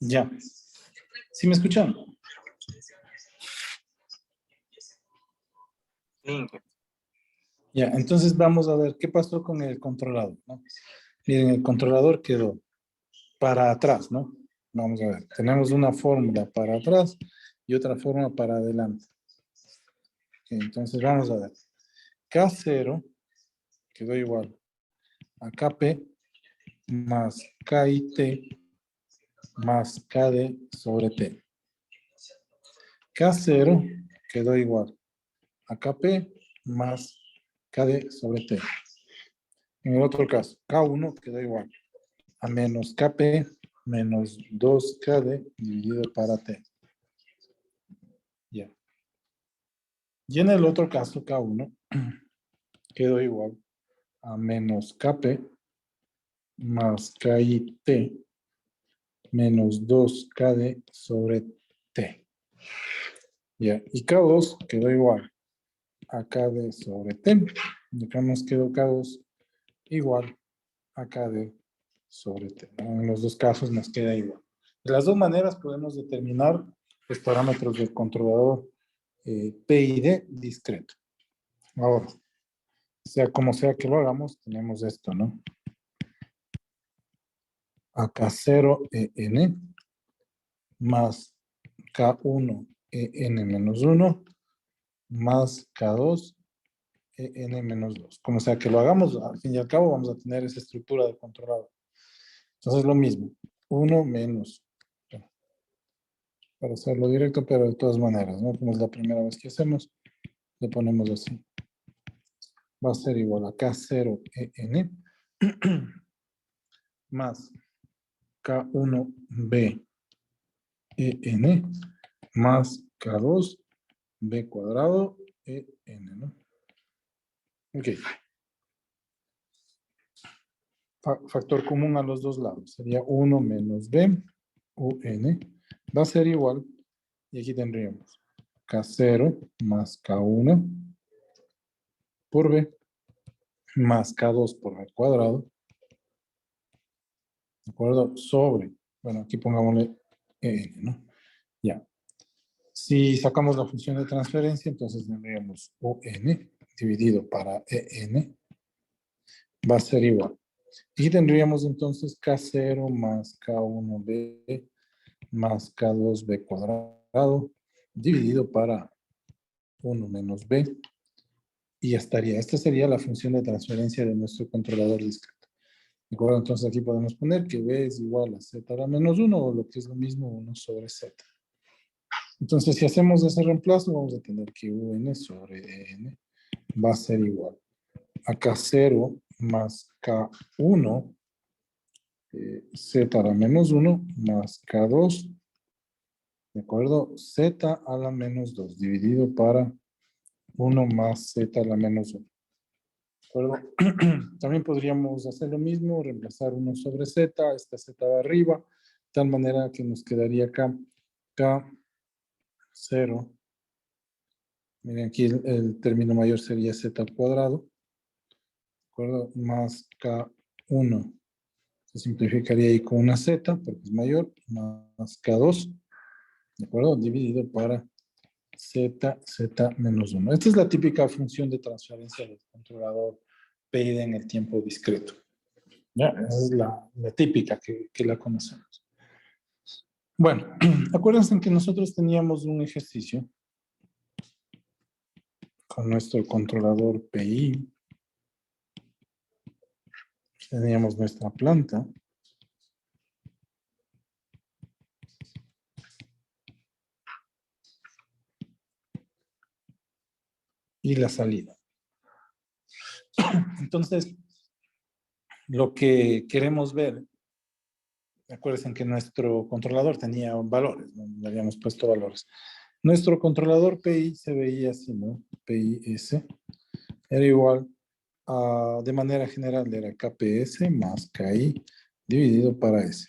Ya. ¿Sí me escuchan? Sí. Ya, entonces vamos a ver qué pasó con el controlador, ¿no? Miren, el controlador quedó para atrás, ¿no? Vamos a ver, tenemos una fórmula para atrás y otra fórmula para adelante. Ok, entonces vamos a ver. K0 quedó igual a KP más KIT más KD sobre T. K0 quedó igual a KP más KD sobre T. En el otro caso, K1 quedó igual a menos KP menos 2KD dividido para T. Ya. Y en el otro caso, K1 quedó igual a menos KP más KIT menos 2KD sobre T. Ya. Y K2 quedó igual a KD sobre T. Y acá nos quedó K2 igual a KD sobre T. En los dos casos nos queda igual. De las dos maneras podemos determinar los parámetros del controlador P y D discreto. Ahora, sea como sea que lo hagamos, tenemos esto, ¿no? AK0 EN más K1 EN menos 1 más K2 EN menos 2. Como sea que lo hagamos, al fin y al cabo vamos a tener esa estructura de controlador. Entonces lo mismo, 1 menos, para hacerlo directo, pero de todas maneras, ¿no? Como es la primera vez que hacemos, le ponemos así. Va a ser igual a K0 EN más K1B EN más K2 B cuadrado EN, ¿no? Ok. Factor común a los dos lados. Sería 1 menos B UN. Va a ser igual. Y aquí tendríamos K0 más K1 por B más K2 por B cuadrado. ¿De acuerdo? Sobre. Bueno, aquí pongámosle EN, ¿no? Ya. Si sacamos la función de transferencia, entonces tendríamos UN dividido para EN. Va a ser igual. Y tendríamos entonces K0 más K1B más K2B cuadrado dividido para 1 menos B. Y ya estaría. Esta sería la función de transferencia de nuestro controlador discreto. ¿De acuerdo? Entonces aquí podemos poner que B es igual a Z a la menos 1 o lo que es lo mismo 1 sobre Z. Entonces si hacemos ese reemplazo vamos a tener que UN sobre EN va a ser igual a K0 más K1 Z a la menos 1 más K2, ¿de acuerdo? Z a la menos 2 dividido para 1 más Z a la menos 1. ¿De acuerdo? También podríamos hacer lo mismo, reemplazar 1 sobre Z, esta Z va arriba, de tal manera que nos quedaría acá K0. Miren, aquí el término mayor sería Z al cuadrado, ¿de acuerdo? Más K1. Se simplificaría ahí con una Z, porque es mayor, más K2, ¿de acuerdo? Dividido para Z menos 1. Esta es la típica función de transferencia del controlador PID en el tiempo discreto. ¿Ya? Esa es la típica que la conocemos. Bueno, acuérdense que nosotros teníamos un ejercicio con nuestro controlador PI. Teníamos nuestra planta. Y la salida. Entonces, lo que queremos ver, acuérdense que nuestro controlador tenía valores, ¿no? Le habíamos puesto valores. Nuestro controlador PI se veía así, ¿no? PIS era igual a, de manera general, era KPS más KI dividido para S.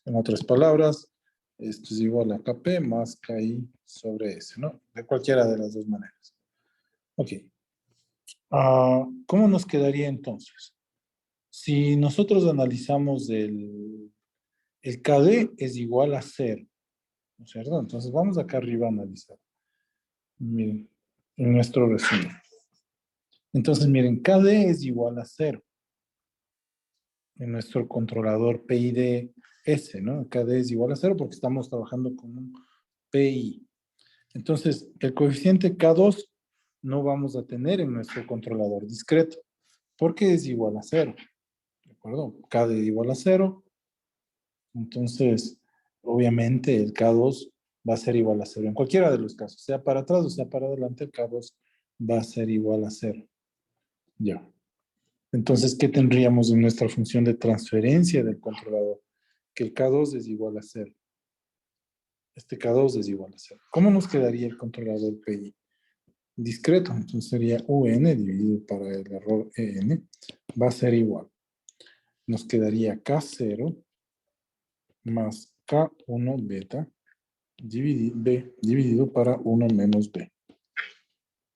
En otras palabras, Esto es igual a KP más KI sobre S, ¿no? De cualquiera de las dos maneras. Ok. ¿Cómo nos quedaría entonces? Si nosotros analizamos el KD es igual a 0, ¿no es cierto? Entonces vamos acá arriba a analizar. Miren, en nuestro resumen. Entonces, miren, KD es igual a 0 en nuestro controlador PIDS, ¿no? KD es igual a 0 porque estamos trabajando con un PI. Entonces, el coeficiente K2 no vamos a tener en nuestro controlador discreto porque es igual a 0. ¿De acuerdo? KD igual a 0. Entonces, obviamente el K2 va a ser igual a 0. En cualquiera de los casos, sea para atrás o sea para adelante, el K2 va a ser igual a 0. Ya. Entonces, ¿qué tendríamos en nuestra función de transferencia del controlador? Que el K2 es igual a 0. Este K2 es igual a 0. ¿Cómo nos quedaría el controlador PI? Discreto, entonces sería UN dividido para el error EN, va a ser igual. Nos quedaría K0 más K1 beta dividido para 1 menos B.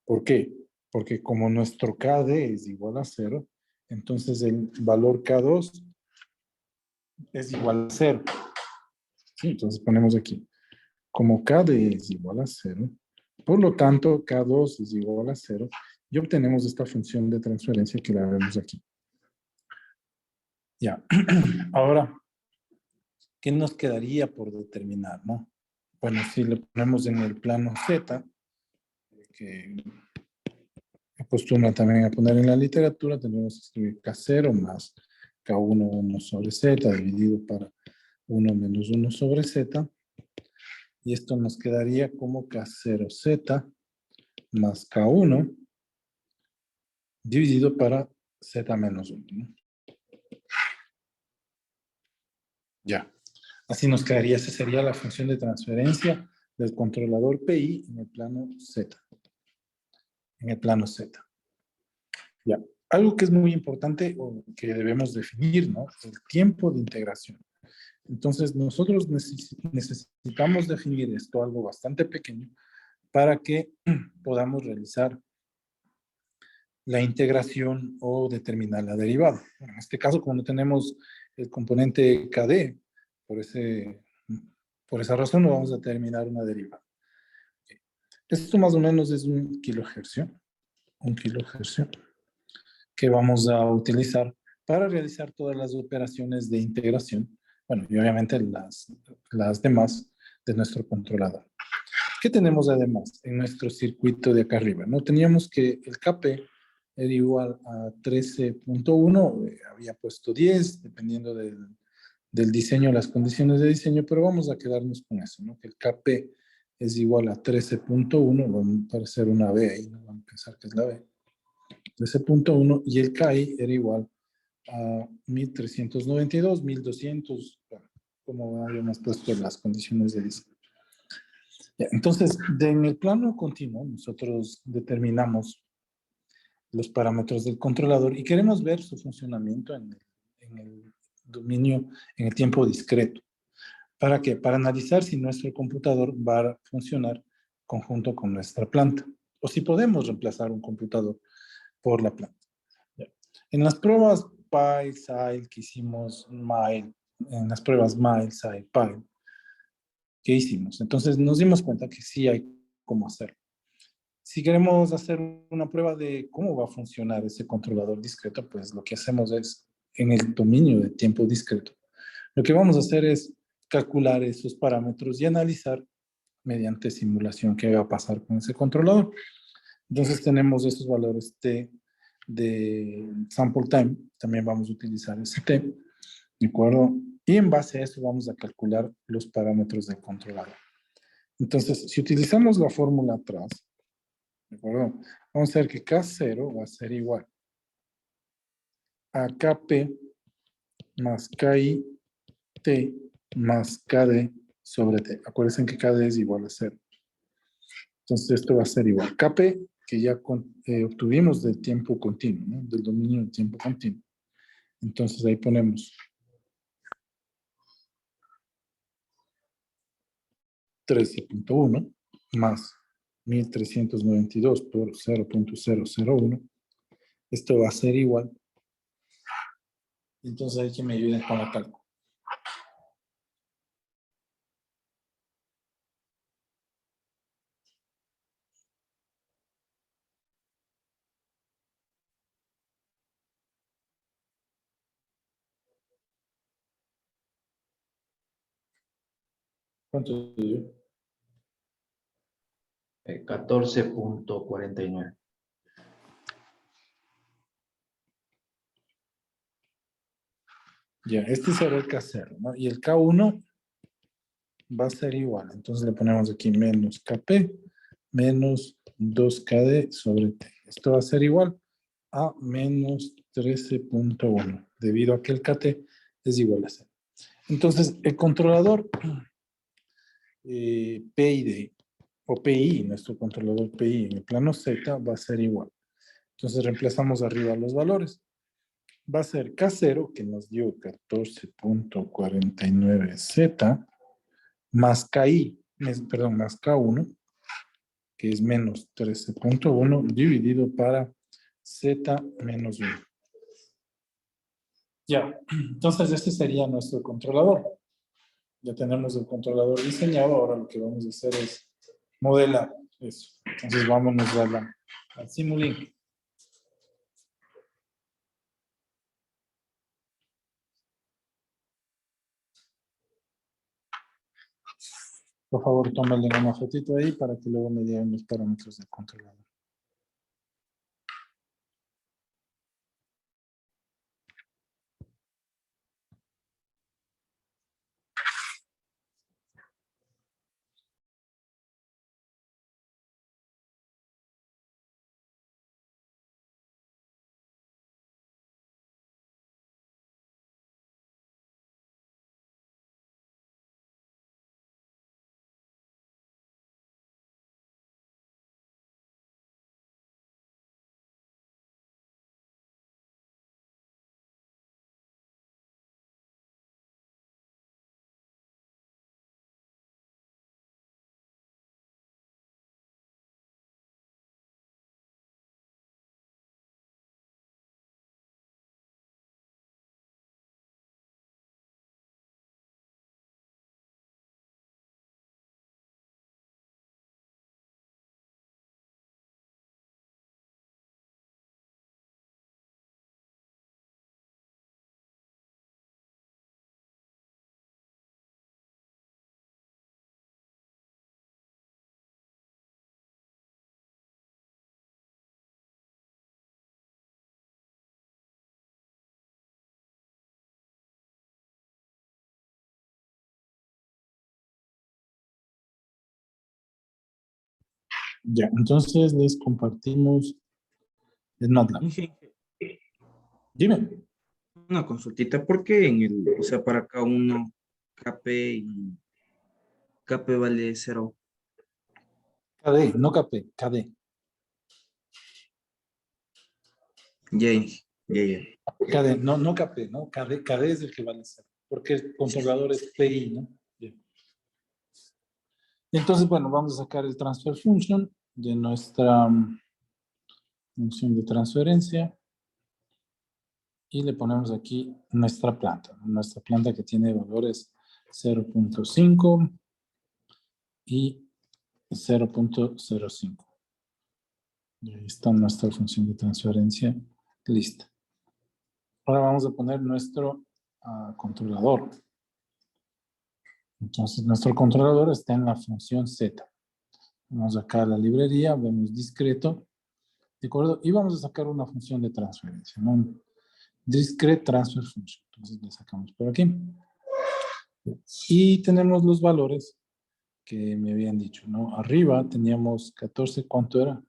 ¿Por qué? Porque como nuestro KD es igual a 0, entonces el valor K2 es igual a 0. ¿Sí? Entonces ponemos aquí, como KD es igual a 0, por lo tanto K2 es igual a 0, y obtenemos esta función de transferencia que la vemos aquí. Ya, ahora, ¿qué nos quedaría por determinar, no? Bueno, si le ponemos en el plano Z, que acostumbra también a poner en la literatura, tenemos que escribir K0 más K1 1 sobre Z dividido para 1 menos 1 sobre Z. Y esto nos quedaría como K0Z más K1 dividido para Z menos 1, ¿no? Ya. Así nos quedaría, esa sería la función de transferencia del controlador PI en el plano Z. En el plano Z. Ya. Algo que es muy importante o que debemos definir, ¿no? El tiempo de integración. Entonces, nosotros necesitamos definir esto, algo bastante pequeño, para que podamos realizar la integración o determinar la derivada. En este caso, como no tenemos el componente KD, por esa razón no vamos a determinar una derivada. Esto más o menos es un kilohercio que vamos a utilizar para realizar todas las operaciones de integración, bueno, y obviamente las demás de nuestro controlador. ¿Qué tenemos además en nuestro circuito de acá arriba? No teníamos que el KP era igual a 13.1, había puesto 10, dependiendo del diseño, las condiciones de diseño, pero vamos a quedarnos con eso, ¿no? Que el KP es igual a 13.1, va a aparecer una B ahí, ¿no? Vamos a pensar que es la B. 13.1 y el KI era igual a 1392, 1200, bueno, como habíamos puesto las condiciones de diseño. Ya, entonces, en el plano continuo, nosotros determinamos los parámetros del controlador y queremos ver su funcionamiento en el dominio, en el tiempo discreto. ¿Para qué? Para analizar si nuestro computador va a funcionar conjunto con nuestra planta o si podemos reemplazar un computador por la planta. Ya. En las pruebas PILE, SILE que hicimos, MILE, en las pruebas MILE, SILE, PILE, ¿qué hicimos? Entonces nos dimos cuenta que sí hay cómo hacerlo. Si queremos hacer una prueba de cómo va a funcionar ese controlador discreto, pues lo que hacemos es, en el dominio de tiempo discreto, lo que vamos a hacer es calcular esos parámetros y analizar mediante simulación qué va a pasar con ese controlador. Entonces tenemos esos valores T de sample time, también vamos a utilizar ese T, ¿de acuerdo? Y en base a eso vamos a calcular los parámetros del controlador. Entonces, si utilizamos la fórmula atrás, ¿de acuerdo? Vamos a ver que K0 va a ser igual a KP más KI T más KD sobre T. Acuérdense que KD es igual a 0. Entonces esto va a ser igual. KP, que ya obtuvimos del tiempo continuo, ¿no? Del dominio del tiempo continuo. Entonces ahí ponemos 13.1 más 1392 por 0.001. Esto va a ser igual. Entonces hay que me ayuden con la cálculo. ¿Cuánto dio? 14.49. Ya, este será el K0, ¿no? Y el K1 va a ser igual. Entonces le ponemos aquí menos KP menos 2KD sobre T. Esto va a ser igual a menos 13.1, debido a que el KT es igual a 0. Entonces, el controlador PID o PI, nuestro controlador PI en el plano Z va a ser igual. Entonces, reemplazamos arriba los valores. Va a ser K0, que nos dio 14.49Z, más KI, perdón, más K1, que es menos 13.1, dividido para Z menos 1. Ya, entonces este sería nuestro controlador. Ya tenemos el controlador diseñado, ahora lo que vamos a hacer es modelar eso. Entonces vámonos al Simulink. Por favor, tómenle una fotito ahí para que luego me digan los parámetros del controlador. Ya, entonces les compartimos el MATLAB. Inge, Dime. una consultita, ¿por qué en el, o sea, para K1, KP y KP vale 0? KD, no KP, KD. Ya, ya, ya. KD, no KP, ¿no? KD es el que vale 0. Porque el controlador es PI, ¿no? Bien. Entonces, bueno, vamos a sacar el transfer function de nuestra función de transferencia y le ponemos aquí nuestra planta. Nuestra planta que tiene valores 0.5 y 0.05. Y ahí está nuestra función de transferencia lista. Ahora vamos a poner nuestro controlador. Entonces, nuestro controlador está en la función Z. Vamos acá a la librería, vemos discreto, ¿de acuerdo? Y vamos a sacar una función de transferencia, ¿no? Discrete transfer function. Entonces, le sacamos por aquí. Y tenemos los valores que me habían dicho, ¿no? Arriba teníamos 14, ¿cuánto era?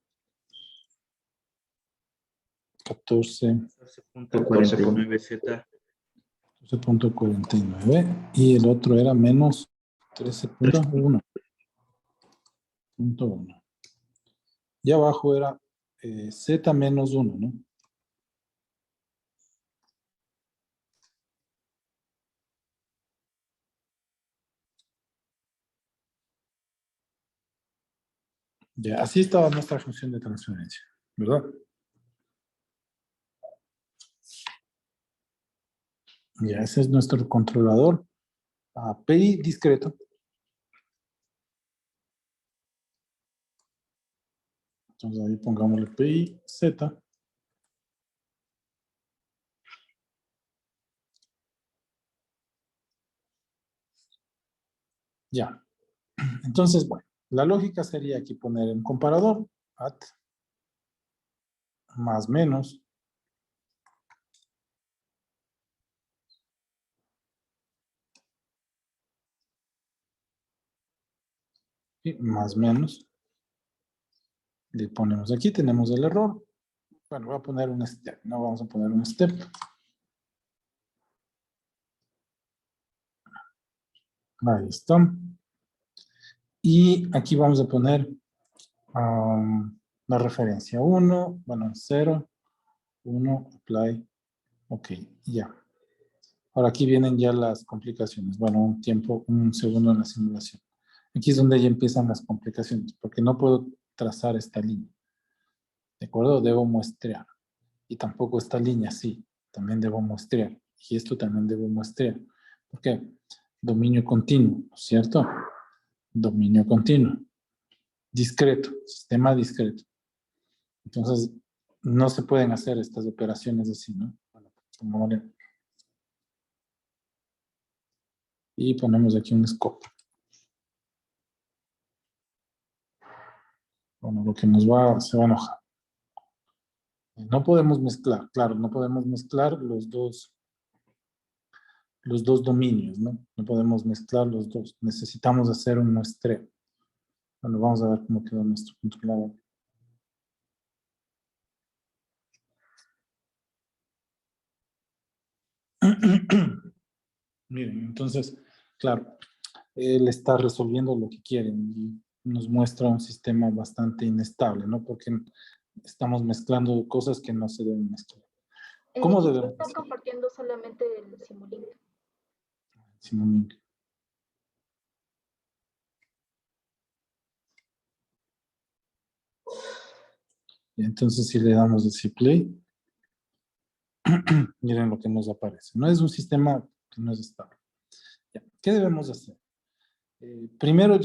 14. 14.49Z. 12.49 y el otro era menos 13.1. Y abajo era Z menos 1, ¿no? Ya, así estaba nuestra función de transferencia, ¿verdad? Ya, ese es nuestro controlador API discreto. Entonces ahí pongámosle API Z. Ya. Entonces, bueno, la lógica sería aquí poner un comparador, at más menos, y más menos, le ponemos aquí, tenemos el error. Bueno, voy a poner un step, no vamos a poner un step. Ahí está. Y aquí vamos a poner la referencia 1, bueno, 0, 1, apply, ok, ya. Ahora aquí vienen ya las complicaciones. Bueno, un segundo en la simulación. Aquí es donde ya empiezan las complicaciones, porque no puedo trazar esta línea. ¿De acuerdo? Debo muestrear. Y tampoco esta línea, sí, también debo muestrear. Y esto también debo muestrear. ¿Por qué? Dominio continuo, ¿cierto? Dominio continuo. Discreto, sistema discreto. Entonces, no se pueden hacer estas operaciones así, ¿no? Bueno, y ponemos aquí un scope. Bueno, lo que se va a enojar. No podemos mezclar, claro, no podemos mezclar los dos dominios, ¿no? No podemos mezclar los dos. Necesitamos hacer un muestreo. Bueno, vamos a ver cómo quedó nuestro controlador. Miren, entonces, claro, él está resolviendo lo que quieren y nos muestra un sistema bastante inestable, ¿no? Porque estamos mezclando cosas que no se deben mezclar. ¿Cómo debemos Están compartiendo solamente el Simulink. Simulink. Y entonces, si le damos decir play, miren lo que nos aparece. No es un sistema que no es estable. Ya. ¿Qué debemos hacer? Primero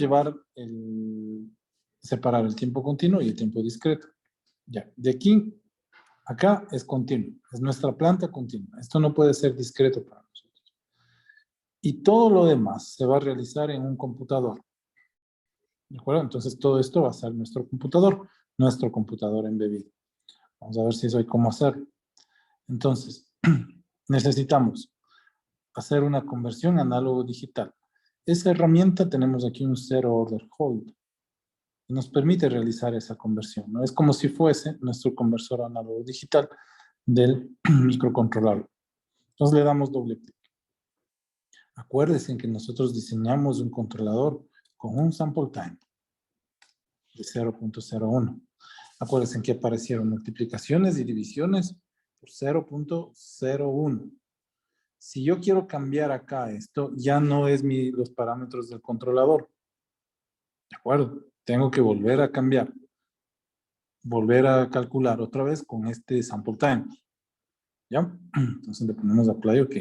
separar el tiempo continuo y el tiempo discreto. Ya, de aquí, acá es continuo, es nuestra planta continua. Esto no puede ser discreto para nosotros. Y todo lo demás se va a realizar en un computador. ¿De acuerdo? Entonces todo esto va a ser nuestro computador embebido. Vamos a ver si eso hay cómo hacerlo. Entonces, necesitamos hacer una conversión análogo-digital. Esa herramienta tenemos aquí un zero order hold. Y nos permite realizar esa conversión, ¿no? Es como si fuese nuestro conversor análogo-digital del microcontrolador. Entonces le damos doble clic. Acuérdense que nosotros diseñamos un controlador con un sample time de 0.01. Acuérdense que aparecieron multiplicaciones y divisiones por 0.01. Si yo quiero cambiar acá esto, ya no es los parámetros del controlador. ¿De acuerdo? Tengo que volver a cambiar. Volver a calcular otra vez con este sample time. ¿Ya? Entonces le ponemos apply OK.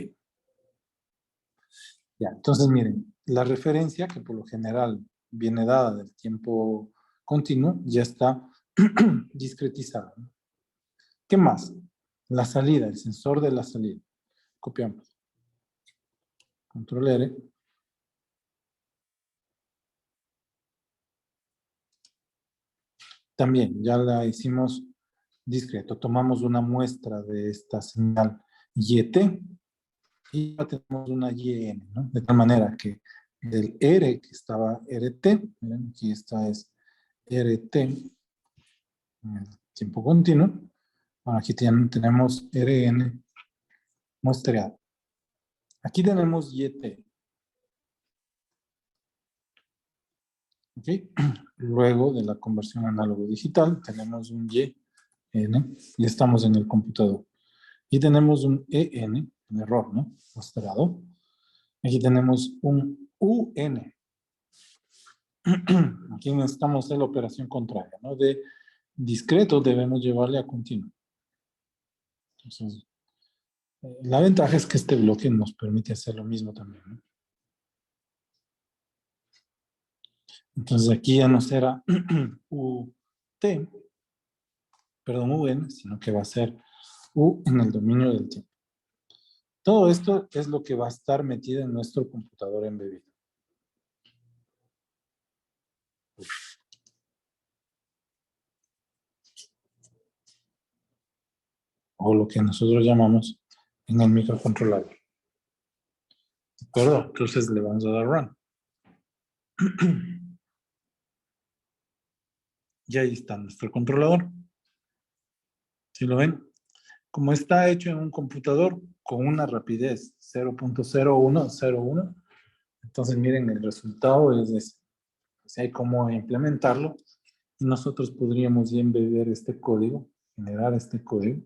Ya, entonces miren, la referencia que por lo general viene dada del tiempo continuo ya está discretizada, ¿no? ¿Qué más? La salida, el sensor de la salida. Copiamos. Control R. También ya la hicimos discreto. Tomamos una muestra de esta señal YT y ya tenemos una YN, ¿no? De tal manera que del R que estaba RT, miren, aquí esta es RT, en el tiempo continuo. Bueno, aquí tenemos RN muestreado. Aquí tenemos YT. ¿Ok? Luego de la conversión análogo-digital, tenemos un YN y estamos en el computador. Y tenemos un EN, un error, ¿no? Mostrado. Aquí tenemos un UN. Aquí necesitamos hacer la operación contraria, ¿no? De discreto debemos llevarle a continuo. Entonces, la ventaja es que este bloque nos permite hacer lo mismo también, ¿no? Entonces aquí ya no será UT, perdón, UN, sino que va a ser U en el dominio del tiempo. Todo esto es lo que va a estar metido en nuestro computador embebido. O lo que nosotros llamamos en el microcontrolador. ¿De acuerdo? Entonces le vamos a dar run. Y ahí está nuestro controlador. ¿Sí lo ven? Como está hecho en un computador con una rapidez 0.0101, entonces miren, el resultado es ese. O sea, hay cómo implementarlo. Y nosotros podríamos ya embeber este código, generar este código.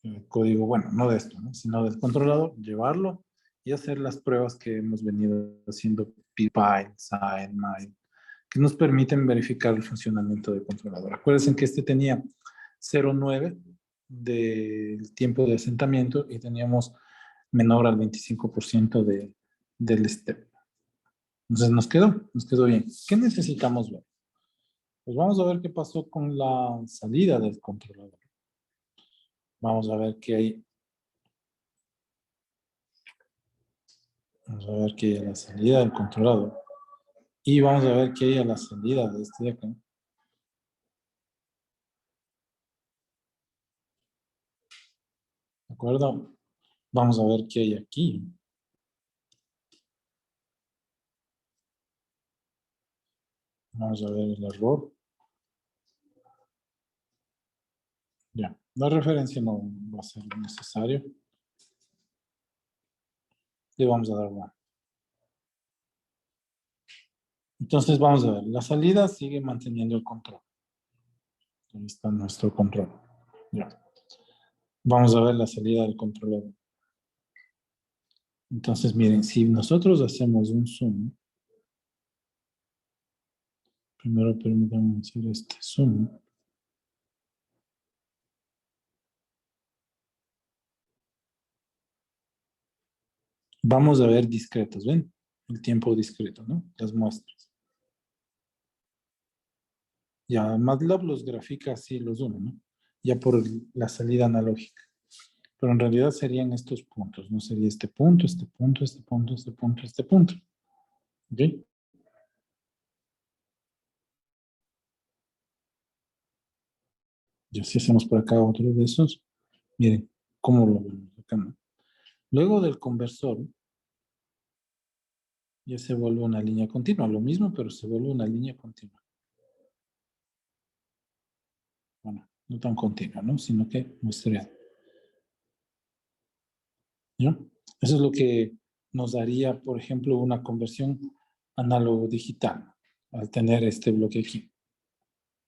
El código, bueno, no de esto, ¿no? Sino del controlador, llevarlo y hacer las pruebas que hemos venido haciendo, pile, sign, mile, que nos permiten verificar el funcionamiento del controlador. Acuérdense que este tenía 0.9 del tiempo de asentamiento y teníamos menor al 25% del step. Entonces nos quedó bien. ¿Qué necesitamos ver? Pues vamos a ver qué pasó con la salida del controlador. Vamos a ver qué hay. Vamos a ver qué hay a la salida del controlador. Y vamos a ver qué hay a la salida de este de acá. ¿De acuerdo? Vamos a ver qué hay aquí. Vamos a ver el error. Ya, la referencia no va a ser necesario. Le vamos a dar one. Entonces vamos a ver, la salida sigue manteniendo el control. Ahí está nuestro control. Ya. Vamos a ver la salida del controlador. Entonces miren, si nosotros hacemos un zoom, primero permítanme hacer este zoom. Vamos a ver discretos, ¿ven? El tiempo discreto, ¿no? Las muestras. Ya MATLAB los grafica así los uno, ¿no? Ya por la salida analógica. Pero en realidad serían estos puntos, no sería este punto, este punto, este punto, este punto, este punto. ¿Ok? Y si hacemos por acá otro de esos, miren cómo lo vemos acá, ¿no? Luego del conversor, ya se vuelve una línea continua. Lo mismo, pero se vuelve una línea continua. Bueno, no tan continua, ¿no? Sino que muestreada. ¿Ya? Eso es lo que nos daría, por ejemplo, una conversión análogo-digital al tener este bloque aquí.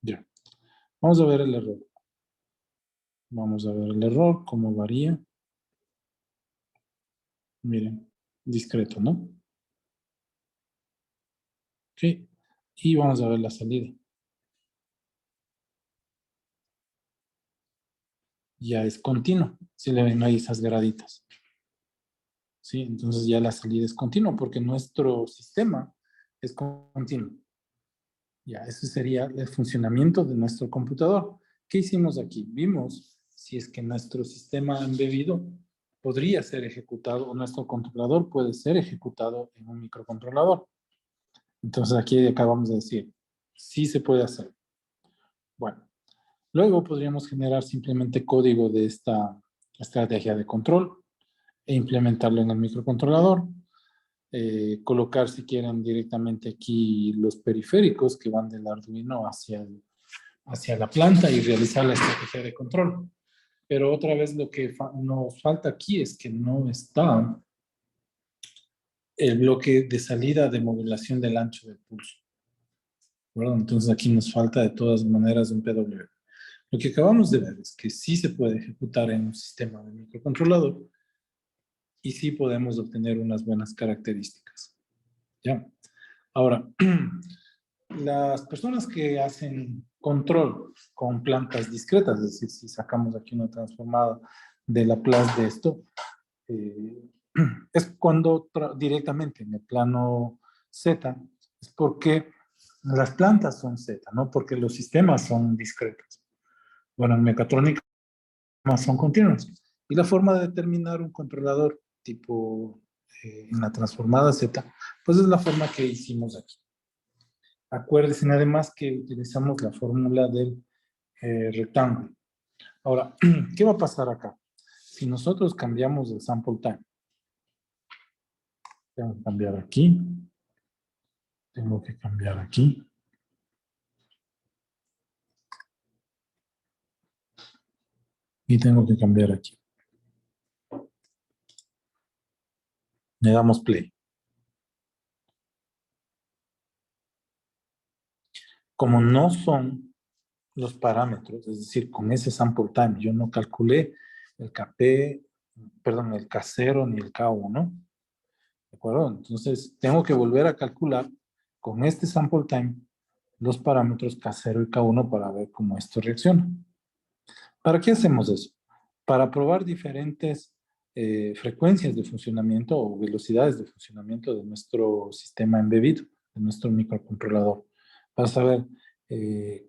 Ya. Vamos a ver el error. Vamos a ver el error, cómo varía. Miren, discreto, ¿no? Ok. Y vamos a ver la salida. Ya es continuo. Si le ven ahí esas graditas. ¿Sí? Entonces ya la salida es continua porque nuestro sistema es continuo. Ya, ese sería el funcionamiento de nuestro computador. ¿Qué hicimos aquí? Vimos si es que nuestro sistema embebido podría ser ejecutado o nuestro controlador puede ser ejecutado en un microcontrolador. Entonces aquí acabamos de decir, sí se puede hacer. Bueno, luego podríamos generar simplemente código de esta estrategia de control e implementarlo en el microcontrolador. Colocar, si quieren, directamente aquí los periféricos que van del Arduino hacia la planta y realizar la estrategia de control. Pero otra vez lo que nos falta aquí es que no está el bloque de salida de modulación del ancho del pulso. ¿Verdad? Entonces aquí nos falta de todas maneras un PWM. Lo que acabamos de ver es que sí se puede ejecutar en un sistema de microcontrolador y sí podemos obtener unas buenas características. ¿Ya? Ahora, las personas que hacen control con plantas discretas, es decir, si sacamos aquí una transformada de Laplace de esto, es cuando directamente en el plano Z, es porque las plantas son Z, no porque los sistemas son discretos. Bueno, en mecatrónica son continuos. Y la forma de determinar un controlador tipo en la transformada Z, pues es la forma que hicimos aquí. Acuérdense además que utilizamos la fórmula del rectángulo. Ahora, ¿qué va a pasar acá? Si nosotros cambiamos el sample time, tengo que cambiar aquí, tengo que cambiar aquí, y tengo que cambiar aquí. Le damos play. Como no son los parámetros, es decir, con ese sample time, yo no calculé el KP, perdón, el K0 ni el K1, ¿de acuerdo? Entonces, tengo que volver a calcular con este sample time los parámetros K0 y K1 para ver cómo esto reacciona. ¿Para qué hacemos eso? Para probar diferentes frecuencias de funcionamiento o velocidades de funcionamiento de nuestro sistema embebido, de nuestro microcontrolador, para saber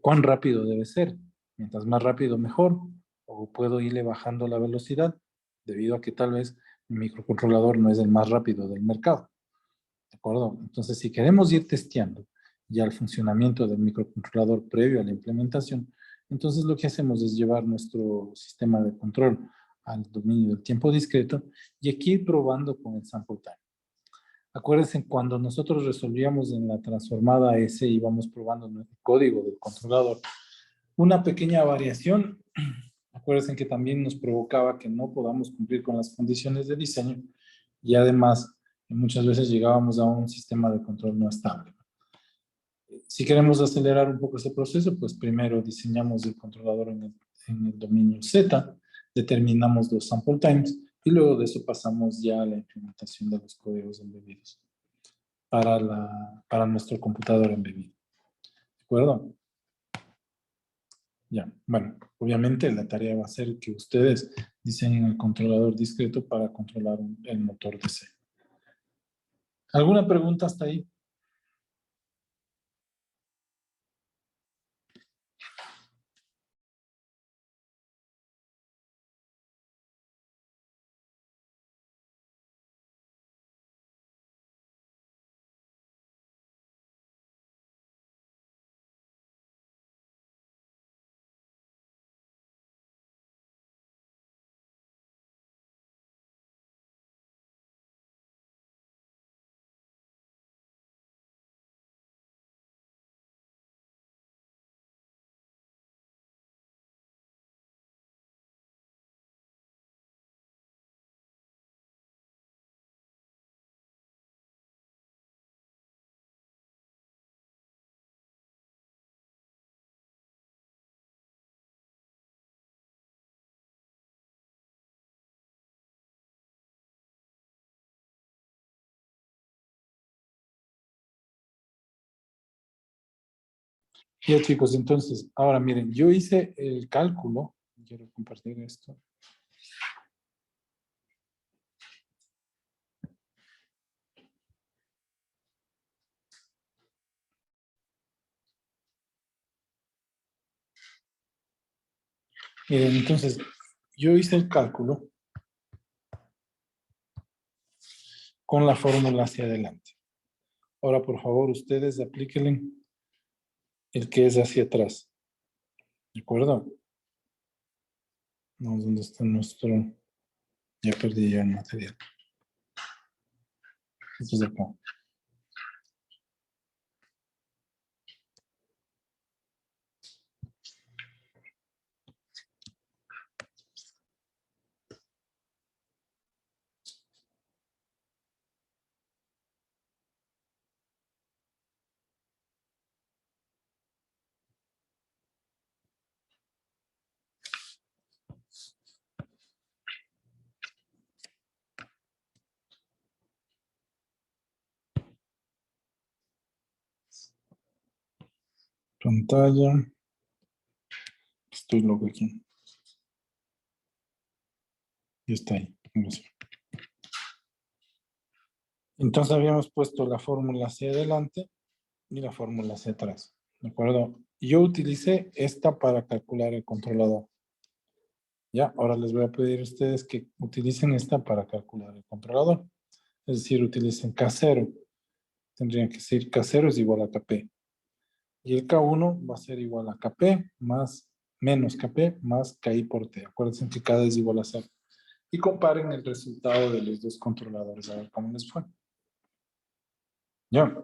cuán rápido debe ser. Mientras más rápido, mejor. O puedo irle bajando la velocidad, debido a que tal vez mi microcontrolador no es el más rápido del mercado. ¿De acuerdo? Entonces, si queremos ir testeando ya el funcionamiento del microcontrolador previo a la implementación, entonces lo que hacemos es llevar nuestro sistema de control al dominio del tiempo discreto y aquí ir probando con el sample time. Acuérdense, cuando nosotros resolvíamos en la transformada S y íbamos probando el código del controlador, una pequeña variación, acuérdense que también nos provocaba que no podamos cumplir con las condiciones de diseño y además muchas veces llegábamos a un sistema de control no estable. Si queremos acelerar un poco ese proceso, pues primero diseñamos el controlador en el dominio Z, determinamos los sample times y luego de eso pasamos ya a la implementación de los códigos embebidos para nuestro computador embebido. ¿De acuerdo? Ya, bueno, obviamente la tarea va a ser que ustedes diseñen el controlador discreto para controlar el motor DC. ¿Alguna pregunta hasta ahí? Ya chicos, entonces, ahora miren, yo hice el cálculo, quiero compartir esto. Miren, entonces, yo hice el cálculo con la fórmula hacia adelante. Ahora, por favor, ustedes aplíquenle el que es hacia atrás. ¿De acuerdo? No, ¿dónde está nuestro? Ya perdí ya el material. Esto es de acá. pantalla. Estoy loco aquí. Y está ahí. Ahora sí. Entonces habíamos puesto la fórmula C adelante y la fórmula C atrás. ¿De acuerdo? Yo utilicé esta para calcular el controlador. Ya, ahora les voy a pedir a ustedes que utilicen esta para calcular el controlador. Es decir, utilicen K0. Tendrían que decir K0 es igual a KP. Y el K1 va a ser igual a KP más menos KP más KI por T. Acuérdense que K es igual a 0. Y comparen el resultado de los dos controladores a ver cómo les fue. Ya.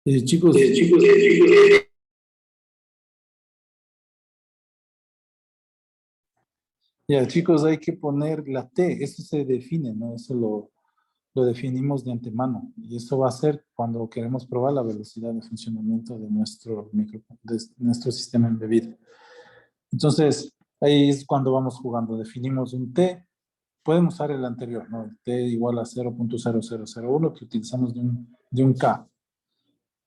Chicos, ya, chicos, hay que poner la T, eso se define, ¿no? Eso lo definimos de antemano y eso va a ser cuando queremos probar la velocidad de funcionamiento de de nuestro sistema embebido. Entonces, ahí es cuando vamos jugando, definimos un T, podemos usar el anterior, ¿no? El T igual a 0.0001 que utilizamos de un K.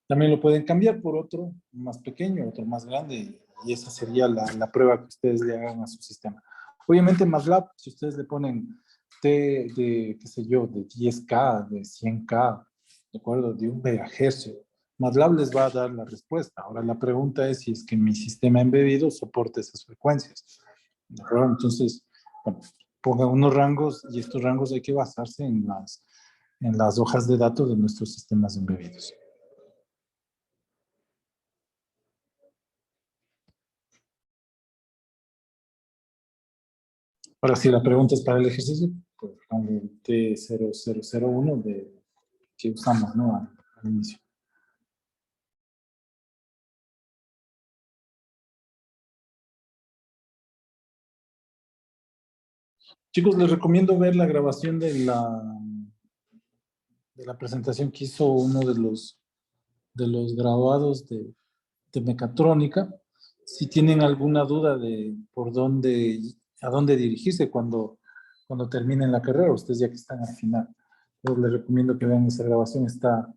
También lo pueden cambiar por otro más pequeño, otro más grande, y esa sería la prueba que ustedes le hagan a su sistema. Obviamente MATLAB, si ustedes le ponen T de, qué sé yo, de 10K, de 100K, ¿de acuerdo? De 1 MHz, MATLAB les va a dar la respuesta. Ahora la pregunta es si es que mi sistema embebido soporta esas frecuencias. ¿De acuerdo? Entonces, bueno, pongan unos rangos y estos rangos hay que basarse en las hojas de datos de nuestros sistemas embebidos. Ahora, si la pregunta es para el ejercicio, pues pongo el T0001 que usamos, ¿no? Al inicio. Chicos, les recomiendo ver la grabación de la presentación que hizo uno de los graduados de mecatrónica. Si tienen alguna duda de a dónde dirigirse cuando terminen la carrera, ustedes ya que están al final. Yo les recomiendo que vean esa grabación, está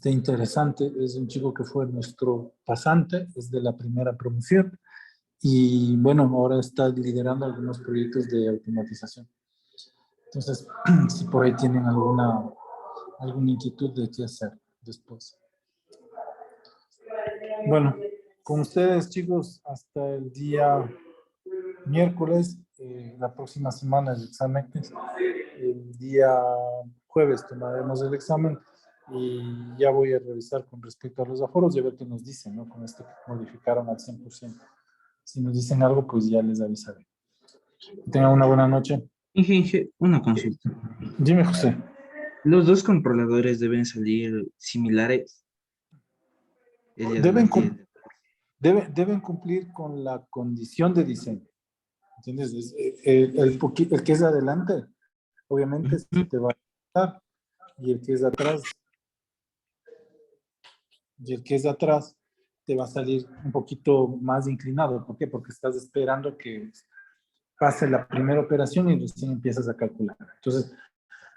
interesante. Es un chico que fue nuestro pasante, es de la primera promoción y bueno, ahora está liderando algunos proyectos de automatización. Entonces, si por ahí tienen alguna inquietud de qué hacer después. Bueno, con ustedes, chicos, hasta el día miércoles, la próxima semana el examen, el día jueves tomaremos el examen y ya voy a revisar con respecto a los aforos y a ver qué nos dicen, ¿no? Con esto que modificaron al 100%. Si nos dicen algo, pues ya les avisaré. Tengan una buena noche. Inge, una consulta. Dime, José. ¿Los dos controladores deben salir similares el día de Deben, la... deben cumplir con la condición de diseño. ¿Entiendes? El que es adelante, obviamente, se te va a dar, y el que es atrás, te va a salir un poquito más inclinado. ¿Por qué? Porque estás esperando que pase la primera operación y recién empiezas a calcular. Entonces,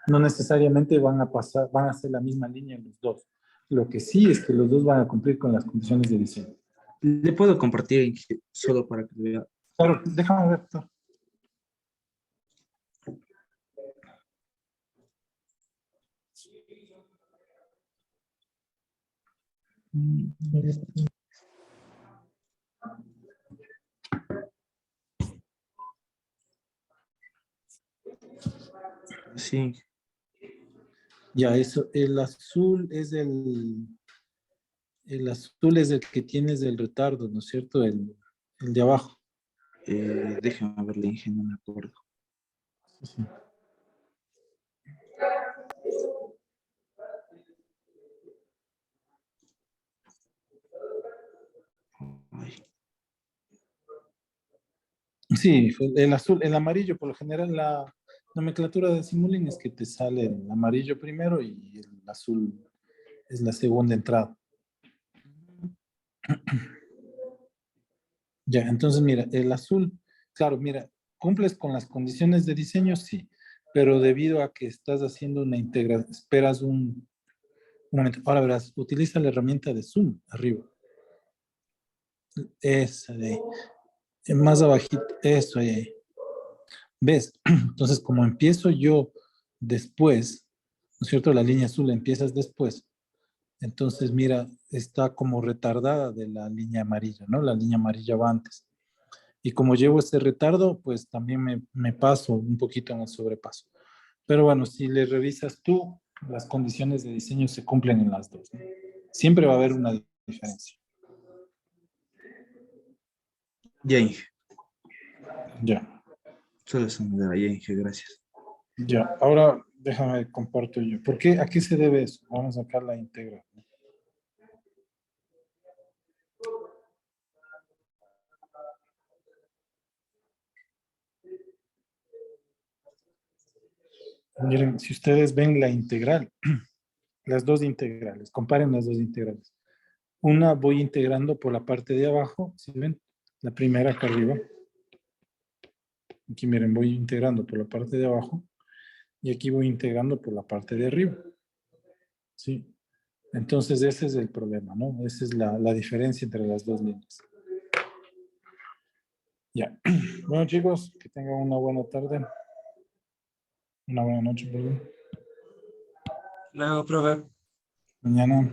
no necesariamente van a hacer la misma línea los dos. Lo que sí es que los dos van a cumplir con las condiciones de diseño. Le puedo compartir, Inge, solo para que vea. Claro, déjame ver. Sí, Ya, eso, el azul es el que tienes del retardo, ¿no es cierto? El de abajo. déjame verle, Inge, no me acuerdo. Sí. Ay, Sí, el azul, el amarillo, por lo general la nomenclatura de Simulink es que te sale el amarillo primero y el azul es la segunda entrada. Ya, entonces mira, el azul, claro, mira, cumples con las condiciones de diseño, sí, pero debido a que estás haciendo una integración, esperas un momento. Ahora verás, utiliza la herramienta de zoom arriba. Esa de ahí. Más abajito, eso ahí. ¿Ves? Entonces, como empiezo yo después, ¿no es cierto? La línea azul empiezas después. Entonces, mira, está como retardada de la línea amarilla, ¿no? La línea amarilla va antes. Y como llevo este retardo, pues también me paso un poquito en el sobrepaso. Pero bueno, si le revisas tú, las condiciones de diseño se cumplen en las dos, ¿no? Siempre va a haber una diferencia. ya, Inge, Ya, solo se me daba, ya, Inge, gracias. ya. Ahora déjame comparto yo. ¿Por qué? ¿A qué se debe eso? Vamos a sacar la íntegra. Miren, si ustedes ven la integral, las dos integrales, comparen las dos integrales. Una voy integrando por la parte de abajo, ¿sí ven? La primera acá arriba. Aquí miren, voy integrando por la parte de abajo y aquí voy integrando por la parte de arriba. ¿Sí? Entonces ese es el problema, ¿no? Esa es la diferencia entre las dos líneas. Ya. Bueno, chicos, que tengan una buena tarde. Una buena noche, perdón. Luego, profe. Mañana.